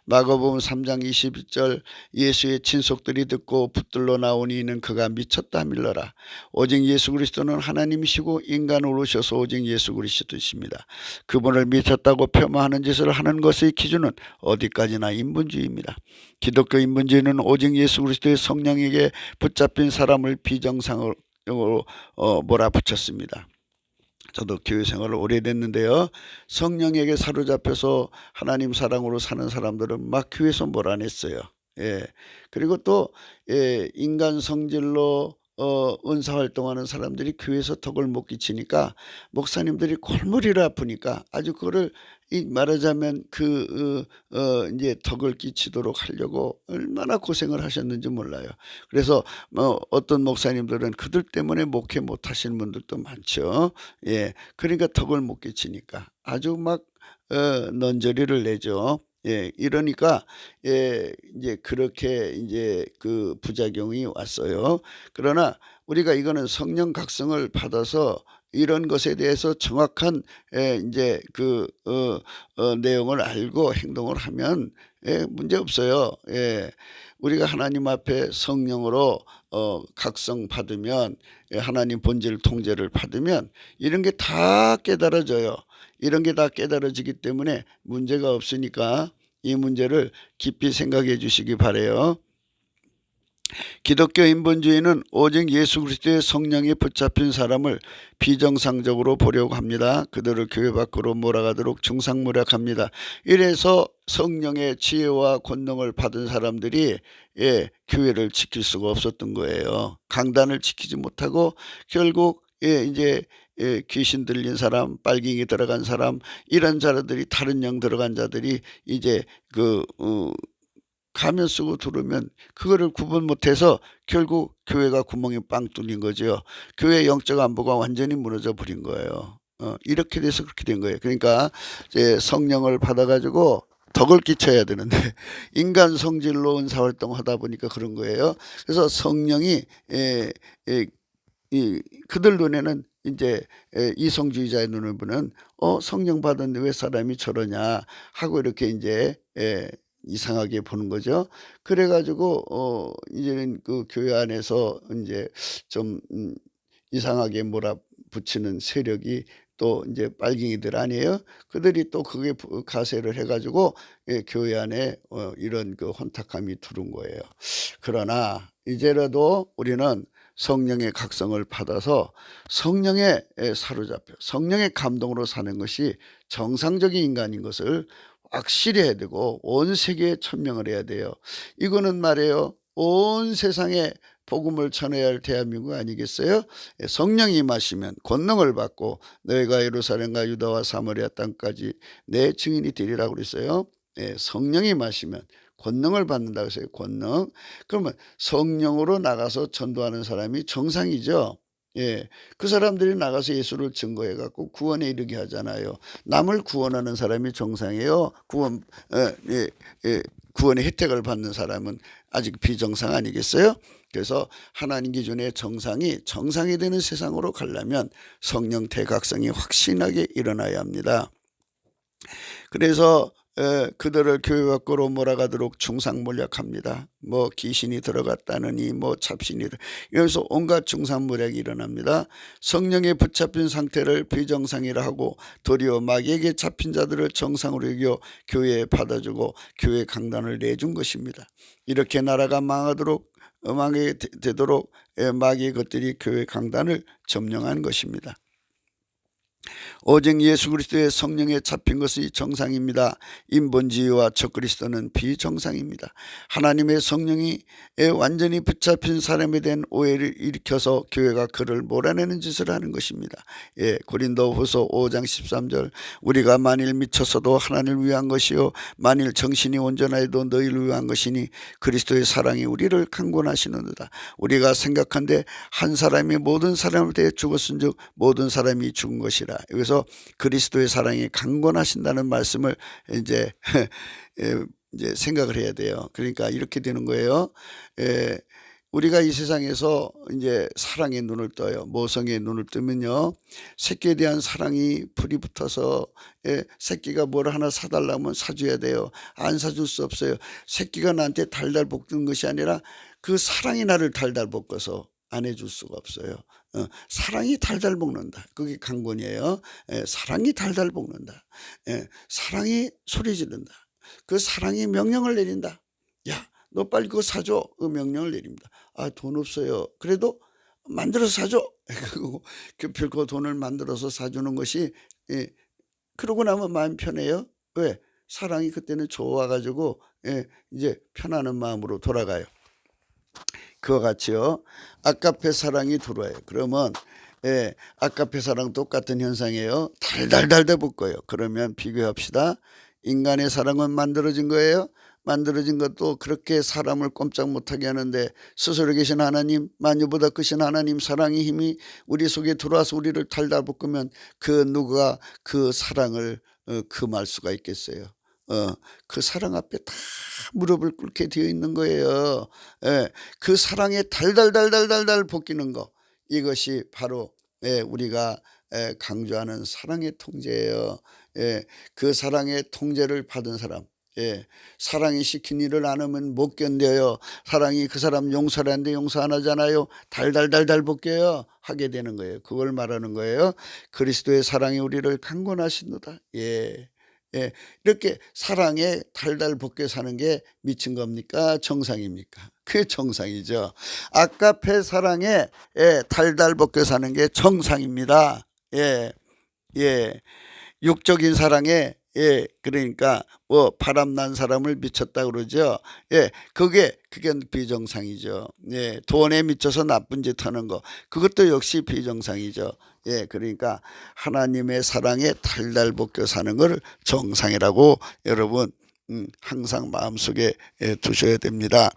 마가복음 3장 22절 예수의 친속들이 듣고 붙들러 나오니 이는 그가 미쳤다 밀러라. 오직 예수 그리스도는 하나님이시고 인간으로 오셔서 오직 예수 그리스도이십니다. 그분을 미쳤다고 폄하하는 짓을 하는 것의 기준은 어디까지나 인본주의입니다. 기독교 인본주의는 오직 예수 그리스도의 성령에게 붙잡힌 사람을 비정상으로 몰아붙였습니다. 저도 교회 생활을 오래됐는데요. 성령에게 사로잡혀서 하나님 사랑으로 사는 사람들은 막 교회에서 몰아냈어요. 그리고 또 인간 성질로 은사 활동하는 사람들이 교회에서 덕을 못 끼치니까 목사님들이 골머리를 아프니까 아주 그거를 말하자면 이제 덕을 끼치도록 하려고 얼마나 고생을 하셨는지 몰라요. 그래서 어떤 목사님들은 그들 때문에 목회 못 하시는 분들도 많죠. 그러니까 덕을 못 끼치니까 아주 막 넌저리를 내죠. 이러니까 이제 그렇게 이제 그 부작용이 왔어요. 그러나 우리가 이거는 성령 각성을 받아서 이런 것에 대해서 정확한 이제 내용을 알고 행동을 하면 문제 없어요. 우리가 하나님 앞에 성령으로 각성 받으면 하나님 본질 통제를 받으면 이런 게 다 깨달아져요. 이런 게 다 깨달아지기 때문에 문제가 없으니까 이 문제를 깊이 생각해 주시기 바라요. 기독교 인본주의는 오직 예수 그리스도의 성령에 붙잡힌 사람을 비정상적으로 보려고 합니다. 그들을 교회 밖으로 몰아가도록 중상모략합니다. 이래서 성령의 지혜와 권능을 받은 사람들이 교회를 지킬 수가 없었던 거예요. 강단을 지키지 못하고 결국 이제 귀신 들린 사람, 빨갱이 들어간 사람, 이런 자들이 다른 영 들어간 자들이 이제 가면 쓰고 들으면 그거를 구분 못해서 결국 교회가 구멍이 빵 뚫린 거죠. 교회 영적 안보가 완전히 무너져 버린 거예요. 이렇게 돼서 그렇게 된 거예요. 그러니까 이제 성령을 받아가지고 덕을 끼쳐야 되는데 인간 성질로 은사활동 하다 보니까 그런 거예요. 그래서 성령이 그들 눈에는 이제 이성주의자의 눈을 보는 성령 받았는데 왜 사람이 저러냐 하고 이렇게 이제 이상하게 보는 거죠. 그래가지고 이제는 그 교회 안에서 이제 좀 이상하게 몰아붙이는 세력이 또 이제 빨갱이들 아니에요. 그들이 또 그게 가세를 해가지고 교회 안에 이런 그 혼탁함이 들어온 거예요. 그러나 이제라도 우리는 성령의 각성을 받아서 성령에 사로잡혀 성령의 감동으로 사는 것이 정상적인 인간인 것을 확실히 해야 되고 온 세계에 천명을 해야 돼요. 이거는 말이에요. 온 세상에 복음을 전해야 할 대한민국 아니겠어요? 성령이 임하시면 권능을 받고 너희가 예루살렘과 유다와 사마리아 땅까지 내 증인이 되리라고 그랬어요. 성령이 임하시면 권능을 받는다고 했어요. 권능. 그러면 성령으로 나가서 전도하는 사람이 정상이죠. 그 사람들이 나가서 예수를 증거해 갖고 구원에 이르게 하잖아요. 남을 구원하는 사람이 정상이에요. 구원의 혜택을 받는 사람은 아직 비정상 아니겠어요? 그래서 하나님 기준의 정상이 되는 세상으로 가려면 성령 대각성이 확신하게 일어나야 합니다. 그래서 그들을 교회 밖으로 몰아가도록 중상모략합니다. 뭐 귀신이 들어갔다느니 뭐 잡신이 이러면서 온갖 중상모략이 일어납니다. 성령에 붙잡힌 상태를 비정상이라 하고 도리어 마귀에게 잡힌 자들을 정상으로 여겨 교회에 받아주고 교회 강단을 내준 것입니다. 이렇게 나라가 망하게 되도록 마귀의 것들이 교회 강단을 점령한 것입니다. 오직 예수 그리스도의 성령에 잡힌 것이 정상입니다. 인본주의와 적그리스도는 비정상입니다. 하나님의 성령이 완전히 붙잡힌 사람에 대한 오해를 일으켜서 교회가 그를 몰아내는 짓을 하는 것입니다. 고린도후서 5장 13절 우리가 만일 미쳤어도 하나님을 위한 것이요 만일 정신이 온전하여도 너희를 위한 것이니 그리스도의 사랑이 우리를 강권하시는도다. 우리가 생각한데 한 사람이 모든 사람을 대해 죽었은즉 모든 사람이 죽은 것이라. 여기서 그리스도의 사랑이 강권하신다는 말씀을 이제 생각을 해야 돼요. 그러니까 이렇게 되는 거예요. 우리가 이 세상에서 이제 사랑의 눈을 떠요. 모성의 눈을 뜨면요, 새끼에 대한 사랑이 불이 붙어서 새끼가 뭘 하나 사달라면 사줘야 돼요. 안 사줄 수 없어요. 새끼가 나한테 달달 볶는 것이 아니라 그 사랑이 나를 달달 볶아서 안 해줄 수가 없어요. 사랑이 달달 볶는다. 그게 강권이에요. 사랑이 달달 볶는다. 사랑이 소리 지른다. 그 사랑이 명령을 내린다. 야, 너 빨리 그거 사줘. 그 명령을 내립니다. 아, 돈 없어요. 그래도 만들어서 사줘. 별거 돈을 만들어서 사주는 것이, 그러고 나면 마음 편해요. 왜? 사랑이 그때는 좋아가지고 이제 편안한 마음으로 돌아가요. 그와 같이요, 아까페 사랑이 들어와요. 그러면 아까페 사랑 똑같은 현상이에요. 달달달달 볶아요. 그러면 비교합시다. 인간의 사랑은 만들어진 거예요. 만들어진 것도 그렇게 사람을 꼼짝 못하게 하는데 스스로 계신 하나님, 만유보다 크신 하나님 사랑의 힘이 우리 속에 들어와서 우리를 달달 볶으면 그 누가 그 사랑을 금할 수가 있겠어요. 그 사랑 앞에 다 무릎을 꿇게 되어 있는 거예요. 그 사랑에 달달달달달달 볶이는 거, 이것이 바로 우리가 강조하는 사랑의 통제예요. 그 사랑의 통제를 받은 사람, 사랑이 시킨 일을 안 하면 못 견뎌요. 사랑이 그 사람 용서를 하는데 용서 안 하잖아요. 달달달달 볶여요. 하게 되는 거예요. 그걸 말하는 거예요. 그리스도의 사랑이 우리를 강권하시노다. 이렇게 사랑에 달달 볶여 사는 게 미친 겁니까? 정상입니까? 그게 정상이죠. 아까페 사랑에 달달 볶여 사는 게 정상입니다. 육적인 사랑에 그러니까 뭐 바람난 사람을 미쳤다 그러죠. 그게 비정상이죠. 돈에 미쳐서 나쁜 짓 하는 거, 그것도 역시 비정상이죠. 그러니까 하나님의 사랑에 달달 볶여 사는 걸 정상이라고 여러분 항상 마음속에 두셔야 됩니다.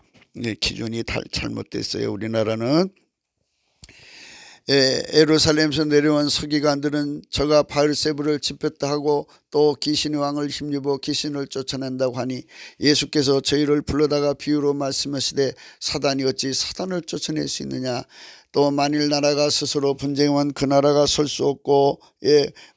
기준이 잘못됐어요. 우리나라는. 예루살렘에서 내려온 서기관들은 저가 바알세불을 집혔다 하고 또 귀신의 왕을 힘입어 귀신을 쫓아낸다고 하니 예수께서 저희를 불러다가 비유로 말씀하시되 사단이 어찌 사단을 쫓아낼 수 있느냐. 또 만일 나라가 스스로 분쟁하면 그 나라가 설 수 없고,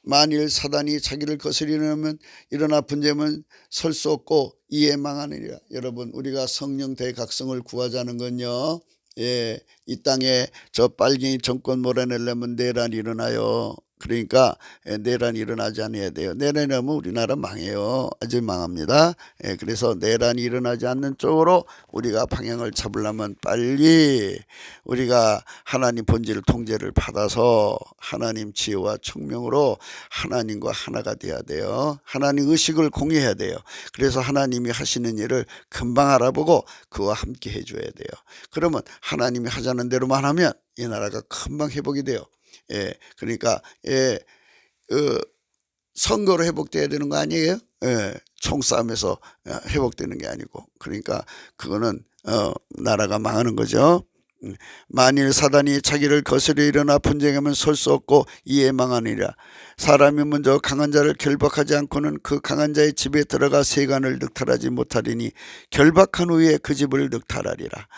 만일 사단이 자기를 거스리려면 일어나 분쟁하면 설 수 없고 이에 망하느니라. 여러분, 우리가 성령 대각성을 구하자는 건요, 이 땅에 저 빨갱이 정권 몰아내려면 내란이 일어나요. 그러니까 내란이 일어나지 않아야 돼요. 내란이 일어나면 우리나라 망해요. 아주 망합니다. 그래서 내란이 일어나지 않는 쪽으로 우리가 방향을 잡으려면 빨리 우리가 하나님 본질 통제를 받아서 하나님 지혜와 총명으로 하나님과 하나가 돼야 돼요. 하나님 의식을 공유해야 돼요. 그래서 하나님이 하시는 일을 금방 알아보고 그와 함께 해줘야 돼요. 그러면 하나님이 하자는 대로만 하면 이 나라가 금방 회복이 돼요. 그러니까 선거로 회복돼야 되는 거 아니에요? 총싸움에서 회복되는 게 아니고. 그러니까 그거는 나라가 망하는 거죠. 만일 사단이 자기를 거스려 일어나 분쟁하면 설 수 없고 이에 망하니라. 사람이 먼저 강한 자를 결박하지 않고는 그 강한 자의 집에 들어가 세간을 늑탈하지 못하리니 결박한 후에 그 집을 늑탈하리라.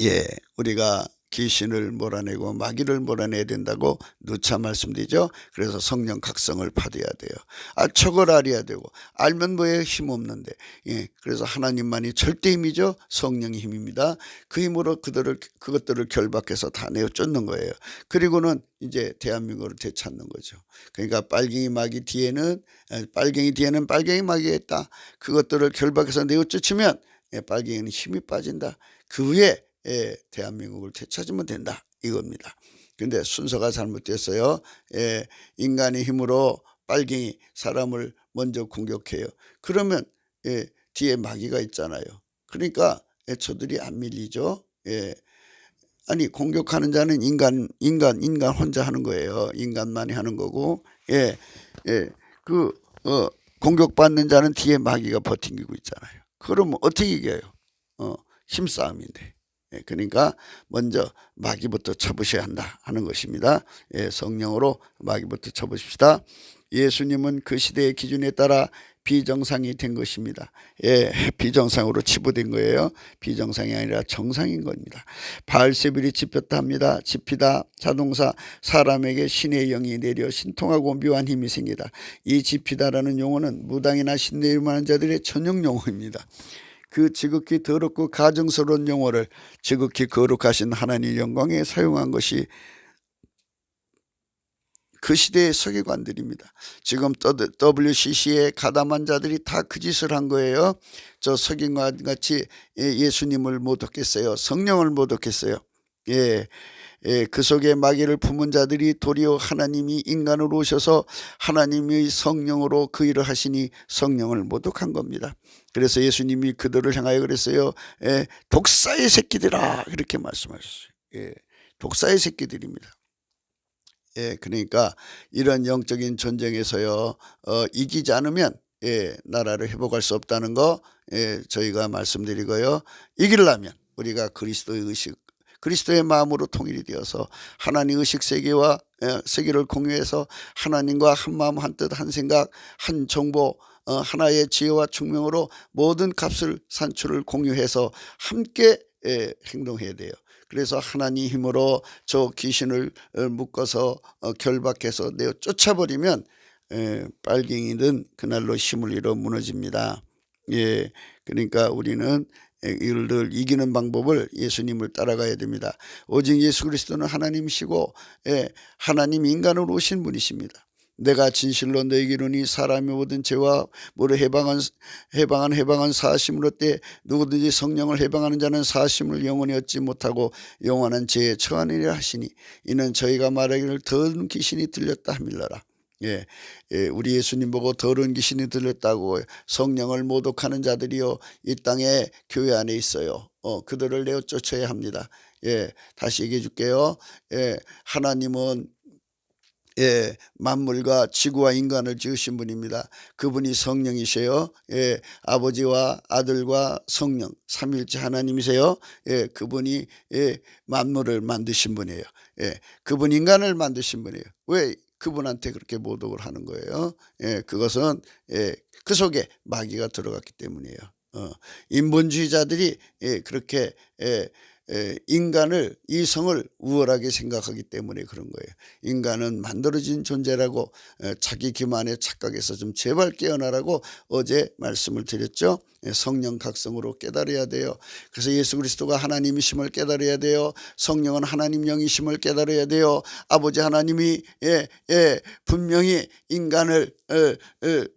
예, 우리가 귀신을 몰아내고 마귀를 몰아내야 된다고 누차 말씀드리죠. 그래서 성령 각성을 받아야 돼요. 척을 알아야 되고 알면 뭐에 힘없는데. 예, 그래서 하나님만이 절대 힘이죠. 성령의 힘입니다. 그 힘으로 그것들을 결박해서 다 내어 쫓는 거예요. 그리고는 이제 대한민국을 되찾는 거죠. 그러니까 빨갱이 뒤에는 빨갱이 마귀가 있다. 그것들을 결박해서 내어 쫓으면 빨갱이는 힘이 빠진다. 그 후에 대한민국을 되찾으면 된다 이겁니다. 근데 순서가 잘못됐어요. 인간의 힘으로 빨갱이 사람을 먼저 공격해요. 그러면 뒤에 마귀가 있잖아요. 그러니까 저들이 안 밀리죠. 아니 공격하는 자는 인간 혼자 하는 거예요. 인간만이 하는 거고 공격받는 자는 뒤에 마귀가 버티고 있잖아요. 그러면 어떻게 이겨요? 힘싸움인데. 그러니까 먼저 마귀부터 쳐보셔야 한다 하는 것입니다. 성령으로 마귀부터 쳐보십시다. 예수님은 그 시대의 기준에 따라 비정상이 된 것입니다. 비정상으로 치부된 거예요. 비정상이 아니라 정상인 겁니다. 바알세불이 짚혔다 합니다. 짚히다 자동사 사람에게 신의 영이 내려 신통하고 묘한 힘이 생기다. 이 짚히다라는 용어는 무당이나 신내를 말하는 자들의 전용 용어입니다. 그 지극히 더럽고 가증스러운 용어를 지극히 거룩하신 하나님의 영광에 사용한 것이 그 시대의 서기관들입니다. 지금 WCC에 가담한 자들이 다 그 짓을 한 거예요. 저 서기관 같이 예수님을 모독했어요. 성령을 모독했어요. 그 속에 마귀를 품은 자들이 도리어 하나님이 인간으로 오셔서 하나님의 성령으로 그 일을 하시니 성령을 모독한 겁니다. 그래서 예수님이 그들을 향하여 그랬어요. 독사의 새끼들아 그렇게 말씀하셨어요. 독사의 새끼들입니다. 그러니까 이런 영적인 전쟁에서요 이기지 않으면 나라를 회복할 수 없다는 거 저희가 말씀드리고요. 이기려면 우리가 그리스도의 마음으로 통일이 되어서 하나님 의식 세계와 세계를 공유해서 하나님과 한 마음 한 뜻 한 생각 한 정보 하나의 지혜와 총명으로 모든 값을 산출을 공유해서 함께 행동해야 돼요. 그래서 하나님 힘으로 저 귀신을 묶어서 결박해서 내어 쫓아버리면 빨갱이는 그날로 힘을 잃어 무너집니다. 그러니까 우리는 이를 이기는 방법을 예수님을 따라가야 됩니다. 오직 예수 그리스도는 하나님이시고 하나님 인간으로 오신 분이십니다. 내가 진실로 너에게 이르노니 사람이 모든 죄와 뭐를 해방한 사하심으로 때 누구든지 성령을 해방하는 자는 사하심을 영원히 얻지 못하고 영원한 죄에 처하느니라 하시니 이는 저희가 말하기를 더러운 귀신이 들렸다 함일러라. 우리 예수님 보고 더러운 귀신이 들렸다고 성령을 모독하는 자들이요 이 땅에 교회 안에 있어요. 그들을 내어 쫓아야 합니다. 다시 얘기해 줄게요. 하나님은 만물과 지구와 인간을 지으신 분입니다. 그분이 성령이세요. 아버지와 아들과 성령 삼위일체 하나님이세요. 그분이 만물을 만드신 분이에요. 그분 인간을 만드신 분이에요. 왜 그분한테 그렇게 모독을 하는 거예요? 그것은 그 속에 마귀가 들어갔기 때문이에요. 인본주의자들이 그렇게 인간을 이성을 우월하게 생각하기 때문에 그런 거예요. 인간은 만들어진 존재라고 자기 기만의 착각에서 좀 제발 깨어나라고 어제 말씀을 드렸죠. 성령 각성으로 깨달아야 돼요. 그래서 예수 그리스도가 하나님이심을 깨달아야 돼요. 성령은 하나님 영이심을 깨달아야 돼요. 아버지 하나님이 분명히 인간을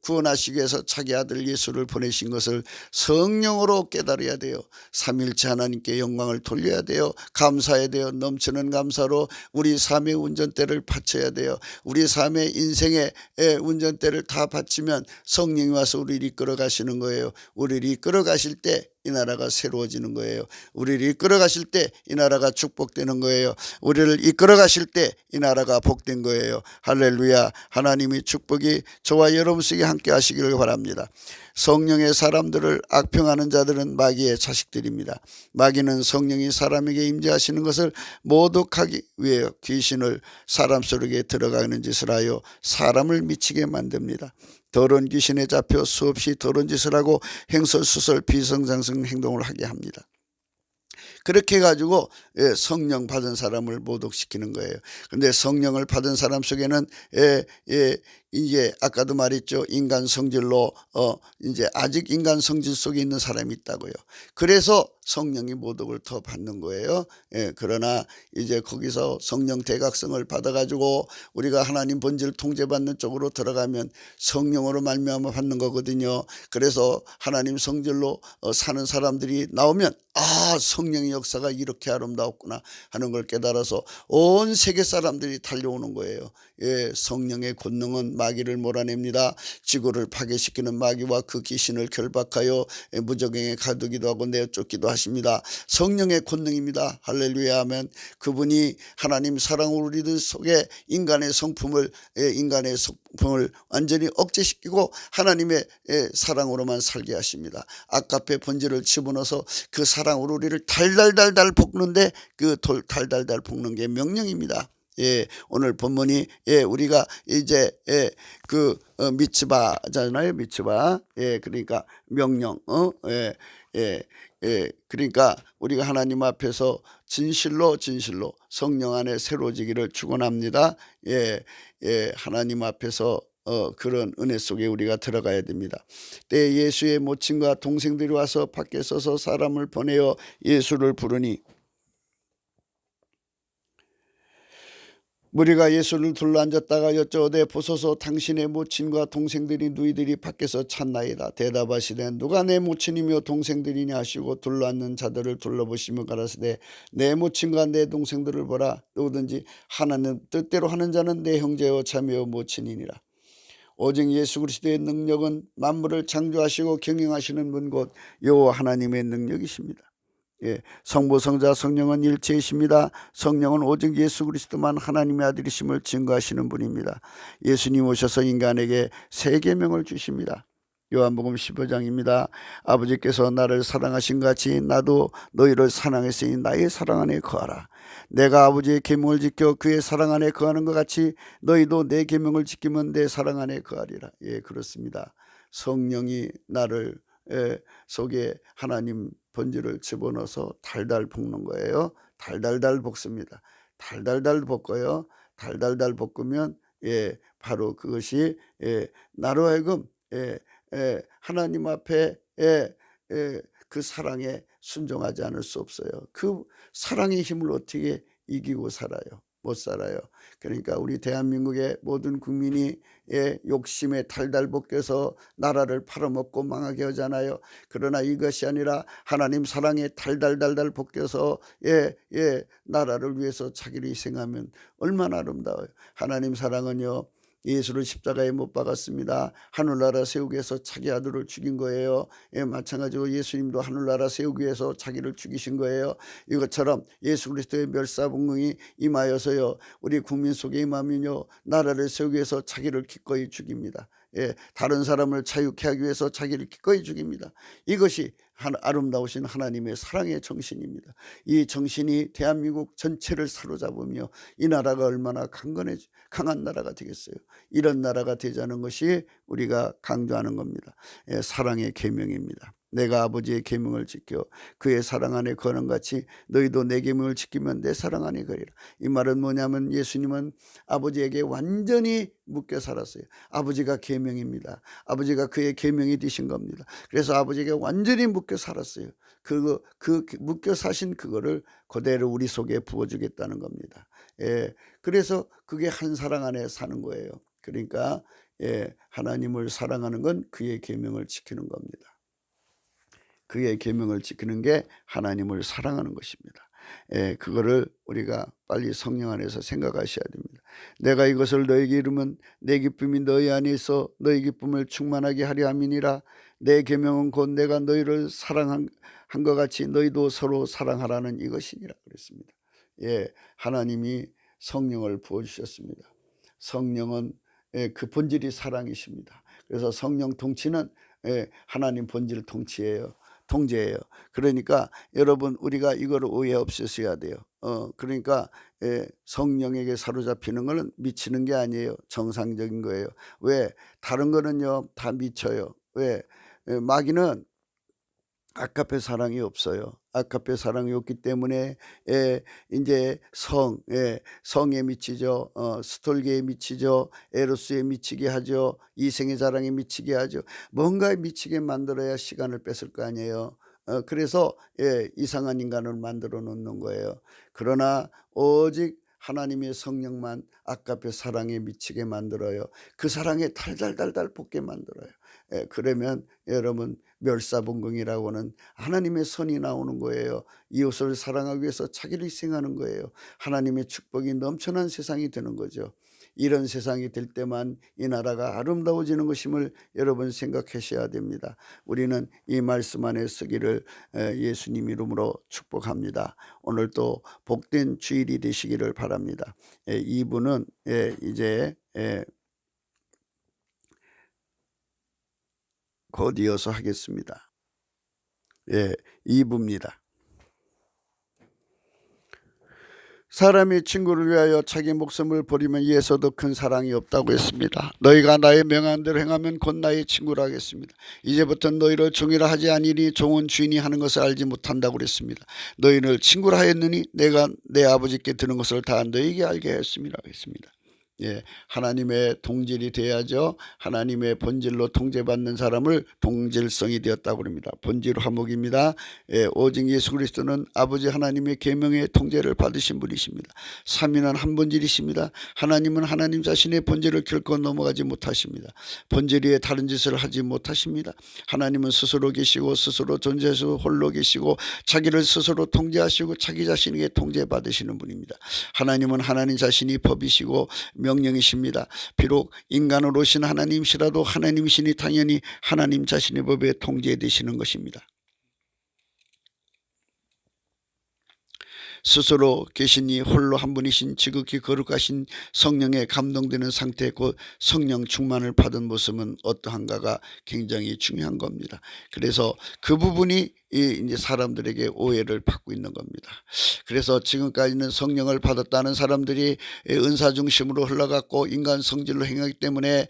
구원하시기 위해서 자기 아들 예수를 보내신 것을 성령으로 깨달아야 돼요. 삼위일체 하나님께 영광을 돌려야 돼요. 감사해야 돼요. 넘치는 감사로 우리 삶의 운전대를 바쳐야 돼요. 우리 삶의 인생의 운전대를 다 바치면 성령이 와서 우리를 이끌어 가시는 거예요. 우리를 이끌어 가실 때 이 나라가 새로워지는 거예요. 우리를 이끌어 가실 때 이 나라가 축복되는 거예요. 우리를 이끌어 가실 때 이 나라가 복된 거예요. 할렐루야. 하나님의 축복이 저와 여러분 속에 함께 하시기를 바랍니다. 성령의 사람들을 악평하는 자들은 마귀의 자식들입니다. 마귀는 성령이 사람에게 임재하시는 것을 모독하기 위해 귀신을 사람 속에 들어가는 짓을 하여 사람을 미치게 만듭니다. 더러운 귀신에 잡혀 수없이 더러운 짓을 하고 행설수설 비성장성 행동을 하게 합니다. 그렇게 해가지고 성령 받은 사람을 모독시키는 거예요. 근데 성령을 받은 사람 속에는 이제 아까도 말했죠. 인간 성질로 이제 아직 인간 성질 속에 있는 사람이 있다고요. 그래서 성령이 모독을 더 받는 거예요. 그러나 이제 거기서 성령 대각성을 받아가지고 우리가 하나님 본질 통제받는 쪽으로 들어가면 성령으로 말미암아 받는 거거든요. 그래서 하나님 성질로 사는 사람들이 나오면 아, 성령의 역사가 이렇게 아름다웠구나 하는 걸 깨달아서 온 세계 사람들이 달려오는 거예요. 성령의 권능은 마귀를 몰아냅니다. 지구를 파괴시키는 마귀와 그 귀신을 결박하여 무적행에 가두기도 하고 내쫓기도 하십니다. 성령의 권능입니다. 할렐루야 하면 그분이 하나님 사랑으로 우리들 속에 인간의 성품을 완전히 억제시키고 하나님의 사랑으로만 살게 하십니다. 아까페 본질을 집어넣어서 그 사랑으로 우리를 달달달달 볶는데 그 달달달 볶는 게 명령입니다. 오늘 본문이 우리가 이제 그 미츠바잖아요. 미츠바. 그러니까 명령. 그러니까 우리가 하나님 앞에서 진실로 성령 안에 새로워지기를 축원합니다. 하나님 앞에서 그런 은혜 속에 우리가 들어가야 됩니다. 때 예수의 모친과 동생들이 와서 밖에 서서 사람을 보내어 예수를 부르니 무리가 예수를 둘러앉았다가 여쭤오되 보소서 당신의 모친과 동생들이 누이들이 밖에서 찾나이다. 대답하시되 누가 내 모친이며 동생들이냐 하시고 둘러앉는 자들을 둘러보시며 가라사대 내 모친과 내 동생들을 보라. 누구든지 하나님 뜻대로 하는 자는 내 형제요 자매요 모친이니라. 오직 예수 그리스도의 능력은 만물을 창조하시고 경영하시는 분 곧 여호와 하나님의 능력이십니다. 성부 성자 성령은 일체이십니다. 성령은 오직 예수 그리스도만 하나님의 아들이심을 증거하시는 분입니다. 예수님 오셔서 인간에게 새 계명을 주십니다. 요한복음 15장입니다. 아버지께서 나를 사랑하신 같이 나도 너희를 사랑했으니 나의 사랑 안에 거하라. 내가 아버지의 계명을 지켜 그의 사랑 안에 거하는 것 같이 너희도 내 계명을 지키면 내 사랑 안에 거하리라. 그렇습니다. 성령이 나를 속에 하나님 본질을 집어넣어서 달달 볶는 거예요. 달달달 볶습니다. 달달달 볶아요. 달달달 볶으면 바로 그것이 나로 하여금 하나님 앞에 그 사랑에 순종하지 않을 수 없어요. 그 사랑의 힘을 어떻게 이기고 살아요? 못 살아요. 그러니까 우리 대한민국의 모든 국민이 욕심에 달달 볶여서 나라를 팔아먹고 망하게 하잖아요. 그러나 이것이 아니라 하나님 사랑에 달달달달 볶여서 나라를 위해서 자기를 희생하면 얼마나 아름다워요. 하나님 사랑은요, 예수를 십자가에 못 박았습니다. 하늘나라 세우기 위해서 자기 아들을 죽인 거예요. 마찬가지로 예수님도 하늘나라 세우기 위해서 자기를 죽이신 거예요. 이것처럼 예수 그리스도의 멸사분궁이 임하여서요, 우리 국민 속에 임하면요, 나라를 세우기 위해서 자기를 기꺼이 죽입니다. 다른 사람을 자유케 하기 위해서 자기를 기꺼이 죽입니다. 이것이 아름다우신 하나님의 사랑의 정신입니다. 이 정신이 대한민국 전체를 사로잡으며 이 나라가 얼마나 강한 나라가 되겠어요. 이런 나라가 되자는 것이 우리가 강조하는 겁니다. 사랑의 계명입니다. 내가 아버지의 계명을 지켜 그의 사랑 안에 거하는 같이 너희도 내 계명을 지키면 내 사랑 안에 거리라. 이 말은 뭐냐면 예수님은 아버지에게 완전히 묶여 살았어요. 아버지가 계명입니다. 아버지가 그의 계명이 되신 겁니다. 그래서 아버지에게 완전히 묶여 살았어요. 그 묶여 사신 그거를 그대로 우리 속에 부어주겠다는 겁니다. 그래서 그게 한 사랑 안에 사는 거예요. 그러니까 하나님을 사랑하는 건 그의 계명을 지키는 겁니다. 그의 계명을 지키는 게 하나님을 사랑하는 것입니다. 그거를 우리가 빨리 성령 안에서 생각하셔야 됩니다. 내가 이것을 너에게 이루면 내 기쁨이 너희 안에 있어 너희 기쁨을 충만하게 하려 함이니라. 내 계명은 곧 내가 너희를 사랑한 것 같이 너희도 서로 사랑하라는 이것이니라 그랬습니다. 하나님이 성령을 부어주셨습니다. 성령은 그 본질이 사랑이십니다. 그래서 성령 통치는 하나님 본질 통제예요. 그러니까 여러분 우리가 이걸 오해 없으셔야 돼요. 그러니까 성령에게 사로잡히는 것은 미치는 게 아니에요. 정상적인 거예요. 왜? 다른 거는요 다 미쳐요. 왜? 마귀는 아카페 사랑이 없어요. 아카페 사랑이 없기 때문에 이제 성에 미치죠. 스톨게에 미치죠. 에로스에 미치게 하죠. 이생의 자랑에 미치게 하죠. 뭔가에 미치게 만들어야 시간을 뺏을 거 아니에요. 그래서 이상한 인간을 만들어 놓는 거예요. 그러나 오직 하나님의 성령만 아카페 사랑에 미치게 만들어요. 그 사랑에 달달달달 볶게 만들어요. 그러면 여러분 멸사분경이라고는 하나님의 선이 나오는 거예요. 이웃을 사랑하기 위해서 자기를 희생하는 거예요. 하나님의 축복이 넘쳐난 세상이 되는 거죠. 이런 세상이 될 때만 이 나라가 아름다워지는 것임을 여러분 생각하셔야 됩니다. 우리는 이 말씀 안에 서기를 예수님 이름으로 축복합니다. 오늘도 복된 주일이 되시기를 바랍니다. 2부는 이제 곧 이어서 하겠습니다. 2부입니다. 사람이 친구를 위하여 자기 목숨을 버리면 이에서 더 큰 사랑이 없다고 했습니다. 너희가 나의 명한 대로 행하면 곧 나의 친구라 하겠습니다. 이제부터 너희를 종이라 하지 아니니 종은 주인이 하는 것을 알지 못한다고 그랬습니다. 너희를 친구라 하였느니 내가 내 아버지께 들은 것을 다 너희에게 알게 하였습니다 했습니다. 하나님의 동질이 돼야죠. 하나님의 본질로 통제받는 사람을 동질성이 되었다고 합니다. 본질 화목입니다. 오직 예수 그리스도는 아버지 하나님의 계명의 통제를 받으신 분이십니다. 삼위는 한 본질이십니다. 하나님은 하나님 자신의 본질을 결코 넘어가지 못하십니다. 본질 위에 다른 짓을 하지 못하십니다. 하나님은 스스로 계시고 스스로 존재하시고 홀로 계시고 자기를 스스로 통제하시고 자기 자신에게 통제받으시는 분입니다. 하나님은 하나님 자신이 법이시고 명령이십니다. 비록 인간으로 오신 하나님이시라도 하나님이시니 당연히 하나님 자신의 법에 통제되시는 것입니다. 스스로 계시니 홀로 한 분이신 지극히 거룩하신 성령에 감동되는 상태 곧 성령 충만을 받은 모습은 어떠한가가 굉장히 중요한 겁니다. 그래서 그 부분이 이제 사람들에게 오해를 받고 있는 겁니다. 그래서 지금까지는 성령을 받았다는 사람들이 은사 중심으로 흘러갔고 인간 성질로 행하기 때문에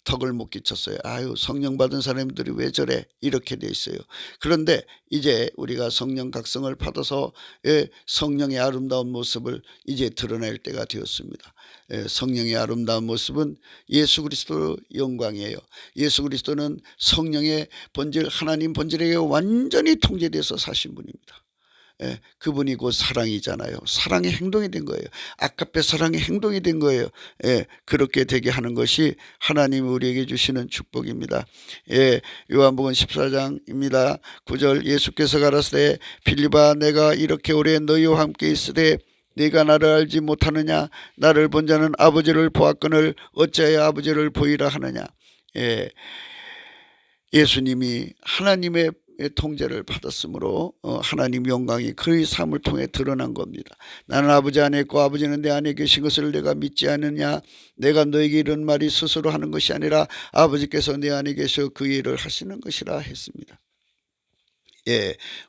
덕을 못 끼쳤어요. 아유 성령 받은 사람들이 왜 저래 이렇게 돼 있어요. 그런데 이제 우리가 성령 각성을 받아서 성령의 아름다운 모습을 이제 드러낼 때가 되었습니다. 성령의 아름다운 모습은 예수 그리스도 영광이에요. 예수 그리스도는 성령의 본질 하나님 본질에게 완전히 통제돼서 사신 분입니다. 그분이 곧 사랑이잖아요. 사랑의 행동이 된 거예요. 아카페 사랑의 행동이 된 거예요. 그렇게 되게 하는 것이 하나님이 우리에게 주시는 축복입니다. 요한복음 14장입니다. 9절 예수께서 가라사대 빌립아 내가 이렇게 오래 너희와 함께 있으되 네가 나를 알지 못하느냐 나를 본 자는 아버지를 보았거늘 어찌하여 아버지를 보이라 하느냐. 예수님이 하나님의 통제를 받았으므로 하나님 영광이 그의 삶을 통해 드러난 겁니다. 나는 아버지 안에 있고 아버지는 내 안에 계신 것을 내가 믿지 않느냐. 내가 너에게 이런 말이 스스로 하는 것이 아니라 아버지께서 내 안에 계셔 그 일을 하시는 것이라 했습니다.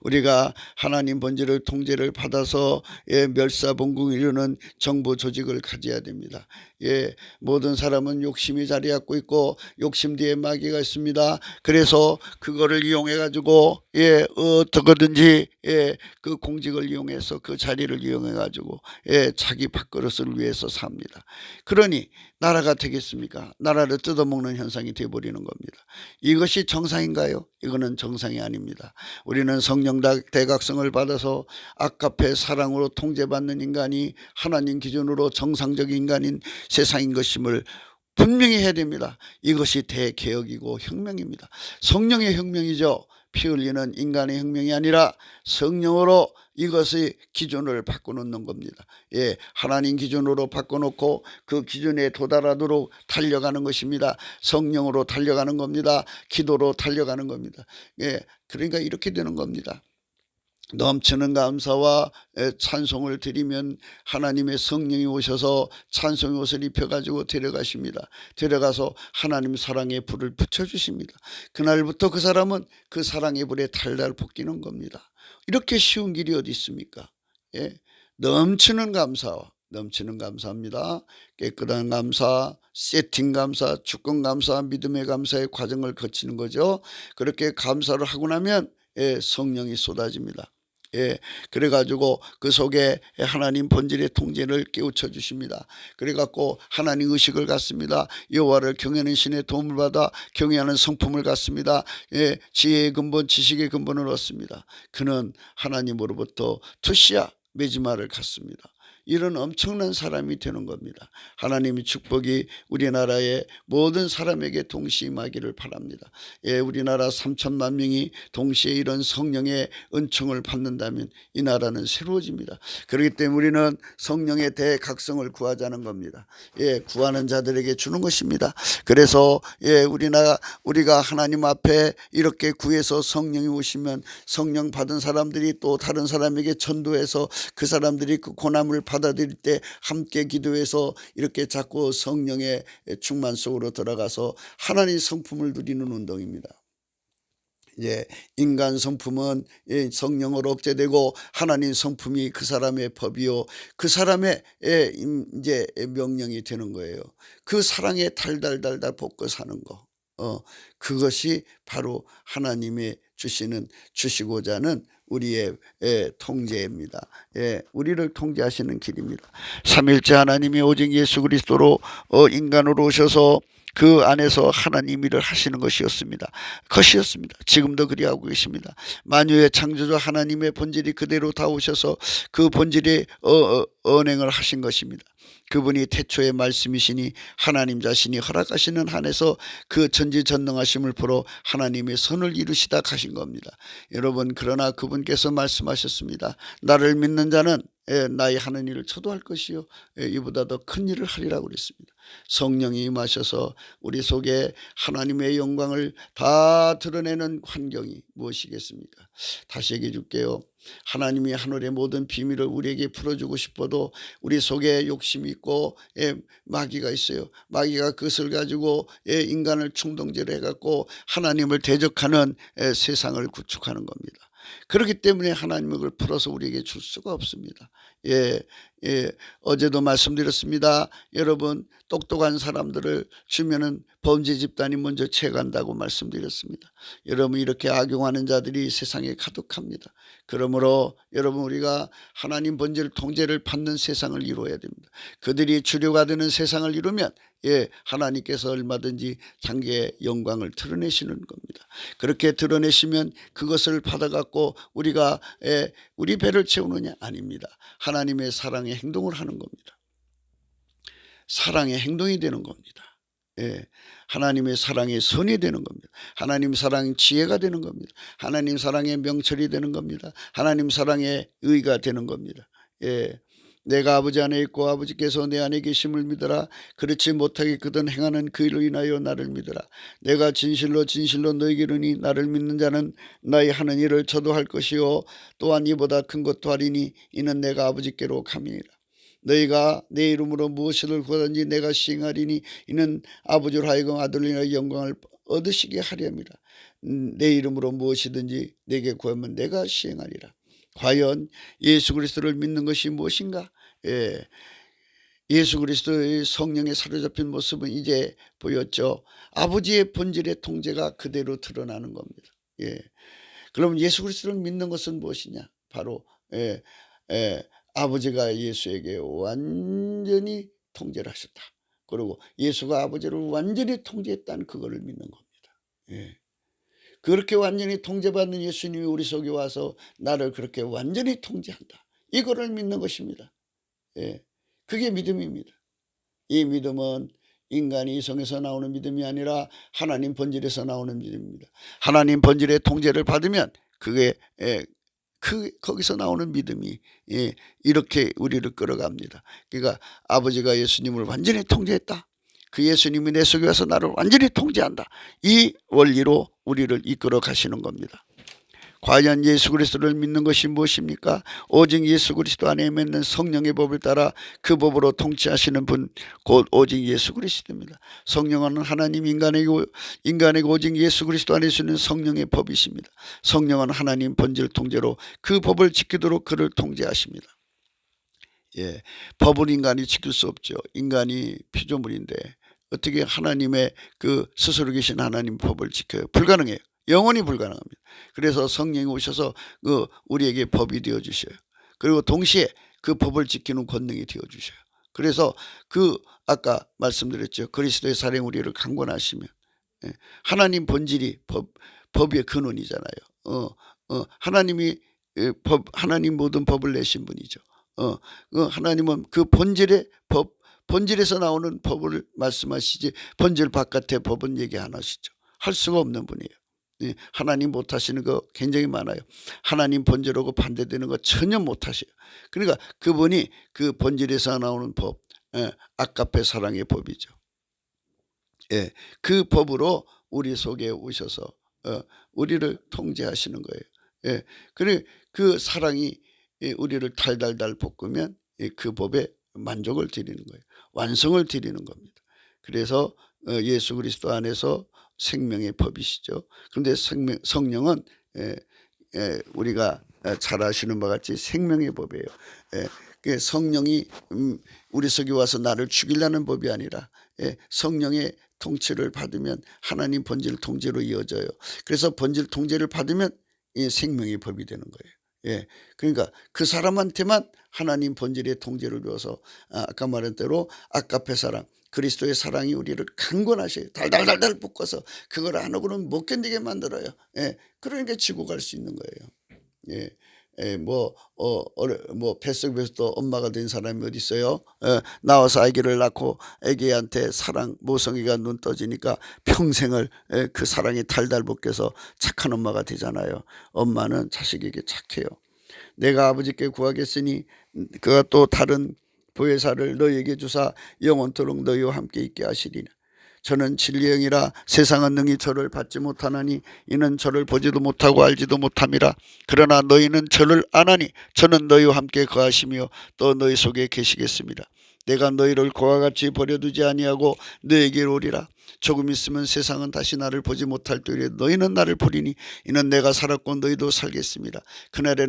우리가 하나님 본질을 통제를 받아서 멸사봉궁 이루는 정부 조직을 가져야 됩니다. 모든 사람은 욕심이 자리 잡고 있고 욕심 뒤에 마귀가 있습니다. 그래서 그거를 이용해 가지고 어떻게든지 그 공직을 이용해서 그 자리를 이용해 가지고 자기 밥그릇을 위해서 삽니다. 그러니 나라가 되겠습니까? 나라를 뜯어먹는 현상이 되어버리는 겁니다. 이것이 정상인가요? 이거는 정상이 아닙니다. 우리는 성령 대각성을 받아서 아카페 사랑으로 통제받는 인간이 하나님 기준으로 정상적인 인간인 세상인 것임을 분명히 해야 됩니다. 이것이 대개혁이고 혁명입니다. 성령의 혁명이죠. 피 흘리는 인간의 혁명이 아니라 성령으로 이것의 기준을 바꿔놓는 겁니다. 예, 하나님 기준으로 바꿔놓고 그 기준에 도달하도록 달려가는 것입니다. 성령으로 달려가는 겁니다. 기도로 달려가는 겁니다. 예, 그러니까 이렇게 되는 겁니다. 넘치는 감사와 찬송을 드리면 하나님의 성령이 오셔서 찬송의 옷을 입혀가지고 데려가십니다. 데려가서 하나님 사랑의 불을 붙여주십니다. 그날부터 그 사람은 그 사랑의 불에 달달 볶이는 겁니다. 이렇게 쉬운 길이 어디 있습니까? 예, 넘치는 감사와 넘치는 감사합니다. 깨끗한 감사, 세팅 감사, 주권 감사, 믿음의 감사의 과정을 거치는 거죠. 그렇게 감사를 하고 나면 성령이 쏟아집니다. 예, 그래가지고 그 속에 하나님 본질의 통제를 깨우쳐 주십니다. 그래갖고 하나님 의식을 갖습니다. 여호와를 경외하는 신의 도움을 받아 경외하는 성품을 갖습니다. 예, 지혜의 근본, 지식의 근본을 얻습니다. 그는 하나님으로부터 투시야 메지마를 갖습니다. 이런 엄청난 사람이 되는 겁니다. 하나님의 축복이 우리나라의 모든 사람에게 동시에 임하기를 바랍니다. 예, 우리나라 3천만 명이 동시에 이런 성령의 은총을 받는다면 이 나라는 새로워집니다. 그렇기 때문에 우리는 성령의 대각성을 구하자는 겁니다. 예, 구하는 자들에게 주는 것입니다. 그래서 예, 우리가 하나님 앞에 이렇게 구해서 성령이 오시면 성령 받은 사람들이 또 다른 사람에게 전도해서 그 사람들이 그 고난을 받아들일 때 함께 기도해서 이렇게 자꾸 성령의 충만 속으로 들어가서 하나님 성품을 누리는 운동입니다. 예, 인간 성품은 성령으로 억제되고 하나님 성품이 그 사람의 법이요 그 사람의 이제 명령이 되는 거예요. 그 사랑에 달달달달 볶아 사는 거. 그것이 바로 하나님의 주시고자 하는 우리의 통제입니다. 예, 우리를 통제하시는 길입니다. 삼일째 하나님이 오직 예수 그리스도로 인간으로 오셔서 그 안에서 하나님 일을 하시는 것이었습니다. 지금도 그리하고 계십니다. 만유의 창조주 하나님의 본질이 그대로 다 오셔서 그 본질의 언행을 하신 것입니다. 그분이 태초의 말씀이시니 하나님 자신이 허락하시는 한에서 그 전지전능하심을 보러 하나님의 선을 이루시다 가신 겁니다. 여러분, 그러나 그분께서 말씀하셨습니다. 나를 믿는 자는 나의 하는 일을 저도 할 것이요 이보다 더 큰 일을 하리라고 그랬습니다. 성령이 임하셔서 우리 속에 하나님의 영광을 다 드러내는 환경이 무엇이겠습니까? 다시 얘기해 줄게요. 하나님이 하늘의 모든 비밀을 우리에게 풀어주고 싶어도 우리 속에 욕심이 있고 마귀가 있어요. 마귀가 그것을 가지고 인간을 충동질을 해갖고 하나님을 대적하는 세상을 구축하는 겁니다. 그렇기 때문에 하나님의 걸 풀어서 우리에게 줄 수가 없습니다. 어제도 말씀드렸습니다. 여러분, 똑똑한 사람들을 주면은 범죄 집단이 먼저 채간다고 말씀드렸습니다. 여러분, 이렇게 악용하는 자들이 세상에 가득합니다. 그러므로 여러분, 우리가 하나님 본질 통제를 받는 세상을 이루어야 됩니다. 그들이 주류가 되는 세상을 이루면 하나님께서 얼마든지 자기의 영광을 드러내시는 겁니다. 그렇게 드러내시면 그것을 받아갖고 우리가 우리 배를 채우느냐? 아닙니다. 하나님의 사랑의 행동을 하는 겁니다. 사랑의 행동이 되는 겁니다. 하나님의 사랑의 선이 되는 겁니다. 하나님 사랑의 지혜가 되는 겁니다. 하나님 사랑의 명철이 되는 겁니다. 하나님 사랑의 의가 되는 겁니다. 내가 아버지 안에 있고 아버지께서 내 안에 계심을 믿어라. 그렇지 못하게 그든 행하는 그 일로 인하여 나를 믿어라. 내가 진실로 너에게 이르니 나를 믿는 자는 나의 하는 일을 저도 할 것이요 또한 이보다 큰 것도 하리니 이는 내가 아버지께로 감이니라. 너희가 내 이름으로 무엇을 구하든지 내가 시행하리니 이는 아버지로 하여금 아들로 인하여 영광을 얻으시게 하려 함이라. 내 이름으로 무엇이든지 내게 구하면 내가 시행하리라. 과연 예수 그리스도를 믿는 것이 무엇인가? 예수 그리스도의 성령에 사로잡힌 모습은 이제 보였죠. 아버지의 본질의 통제가 그대로 드러나는 겁니다. 그럼 예수 그리스도를 믿는 것은 무엇이냐? 바로 아버지가 예수에게 완전히 통제를 하셨다. 그리고 예수가 아버지를 완전히 통제했다는 그거를 믿는 겁니다. 그렇게 완전히 통제받는 예수님이 우리 속에 와서 나를 그렇게 완전히 통제한다. 이거를 믿는 것입니다. 그게 믿음입니다. 이 믿음은 인간이 이성에서 나오는 믿음이 아니라 하나님 본질에서 나오는 믿음입니다. 하나님 본질의 통제를 받으면 그게 거기서 나오는 믿음이 이렇게 우리를 끌어갑니다. 그러니까 아버지가 예수님을 완전히 통제했다. 그 예수님이 내 속에 와서 나를 완전히 통제한다. 이 원리로 우리를 이끌어 가시는 겁니다. 과연 예수 그리스도를 믿는 것이 무엇입니까? 오직 예수 그리스도 안에 맺는 성령의 법을 따라 그 법으로 통치하시는 분 곧 오직 예수 그리스도입니다. 성령은 하나님 인간에게 오직 예수 그리스도 안에 있는 성령의 법이십니다. 성령은 하나님 본질 통제로 그 법을 지키도록 그를 통제하십니다. 법은 인간이 지킬 수 없죠. 인간이 피조물인데 어떻게 하나님의 그 스스로 계신 하나님 법을 지켜요? 불가능해요. 영원히 불가능합니다. 그래서 성령이 오셔서 우리에게 법이 되어 주셔요. 그리고 동시에 그 법을 지키는 권능이 되어 주셔요. 그래서 아까 말씀드렸죠. 그리스도의 사랑이 우리를 강권하시면 하나님 본질이 법의 근원이잖아요. 하나님 모든 법을 내신 분이죠. 하나님은 그 본질에서 나오는 법을 말씀하시지 본질 바깥의 법은 얘기 안 하시죠. 할 수가 없는 분이에요. 하나님 못하시는 거 굉장히 많아요. 하나님 본질하고 반대되는 거 전혀 못하셔요. 그러니까 그분이 그 본질에서 나오는 법, 아까페 사랑의 법이죠. 그 법으로 우리 속에 오셔서 우리를 통제하시는 거예요. 그리고 그 사랑이 우리를 달달달 볶으면 그 법에 만족을 드리는 거예요. 완성을 드리는 겁니다. 그래서 예수 그리스도 안에서 생명의 법이시죠. 그런데 성령은 우리가 잘 아시는 바 같이 생명의 법이에요. 성령이 우리 속에 와서 나를 죽이려는 법이 아니라 성령의 통치를 받으면 하나님 본질 통제로 이어져요. 그래서 본질 통제를 받으면 생명의 법이 되는 거예요. 그러니까 그 사람한테만 하나님 본질의 통제를 줘서 아까 말한 대로 아까페 사랑, 그리스도의 사랑이 우리를 강권하셔요. 달달달달 볶아서 그걸 안 하고는 못 견디게 만들어요. 그러니까 지고 갈 수 있는 거예요. 뱃속에서도 엄마가 된 사람이 어디 있어요? 나와서 아기를 낳고 아기한테 사랑 모성이가 눈 떠지니까 평생을 그 사랑이 달달 볶여서 착한 엄마가 되잖아요. 엄마는 자식에게 착해요. 내가 아버지께 구하겠으니 그가 또 다른 보혜사를 너희에게 주사 영원토록 너희와 함께 있게 하시리라. 저는 진리의 영이라 세상은 능히 저를 받지 못하나니 이는 저를 보지도 못하고 알지도 못함이라. 그러나 너희는 저를 아나니 저는 너희와 함께 거하시며 또 너희 속에 계시겠습니다. 내가 너희를 고와 같이 버려두지 아니하고 너희에게로 오리라. 조금 있으면 세상은 다시 나를 보지 못할 때에 너희는 나를 보리니 이는 내가 살았고 너희도 살겠습니다. 그날에는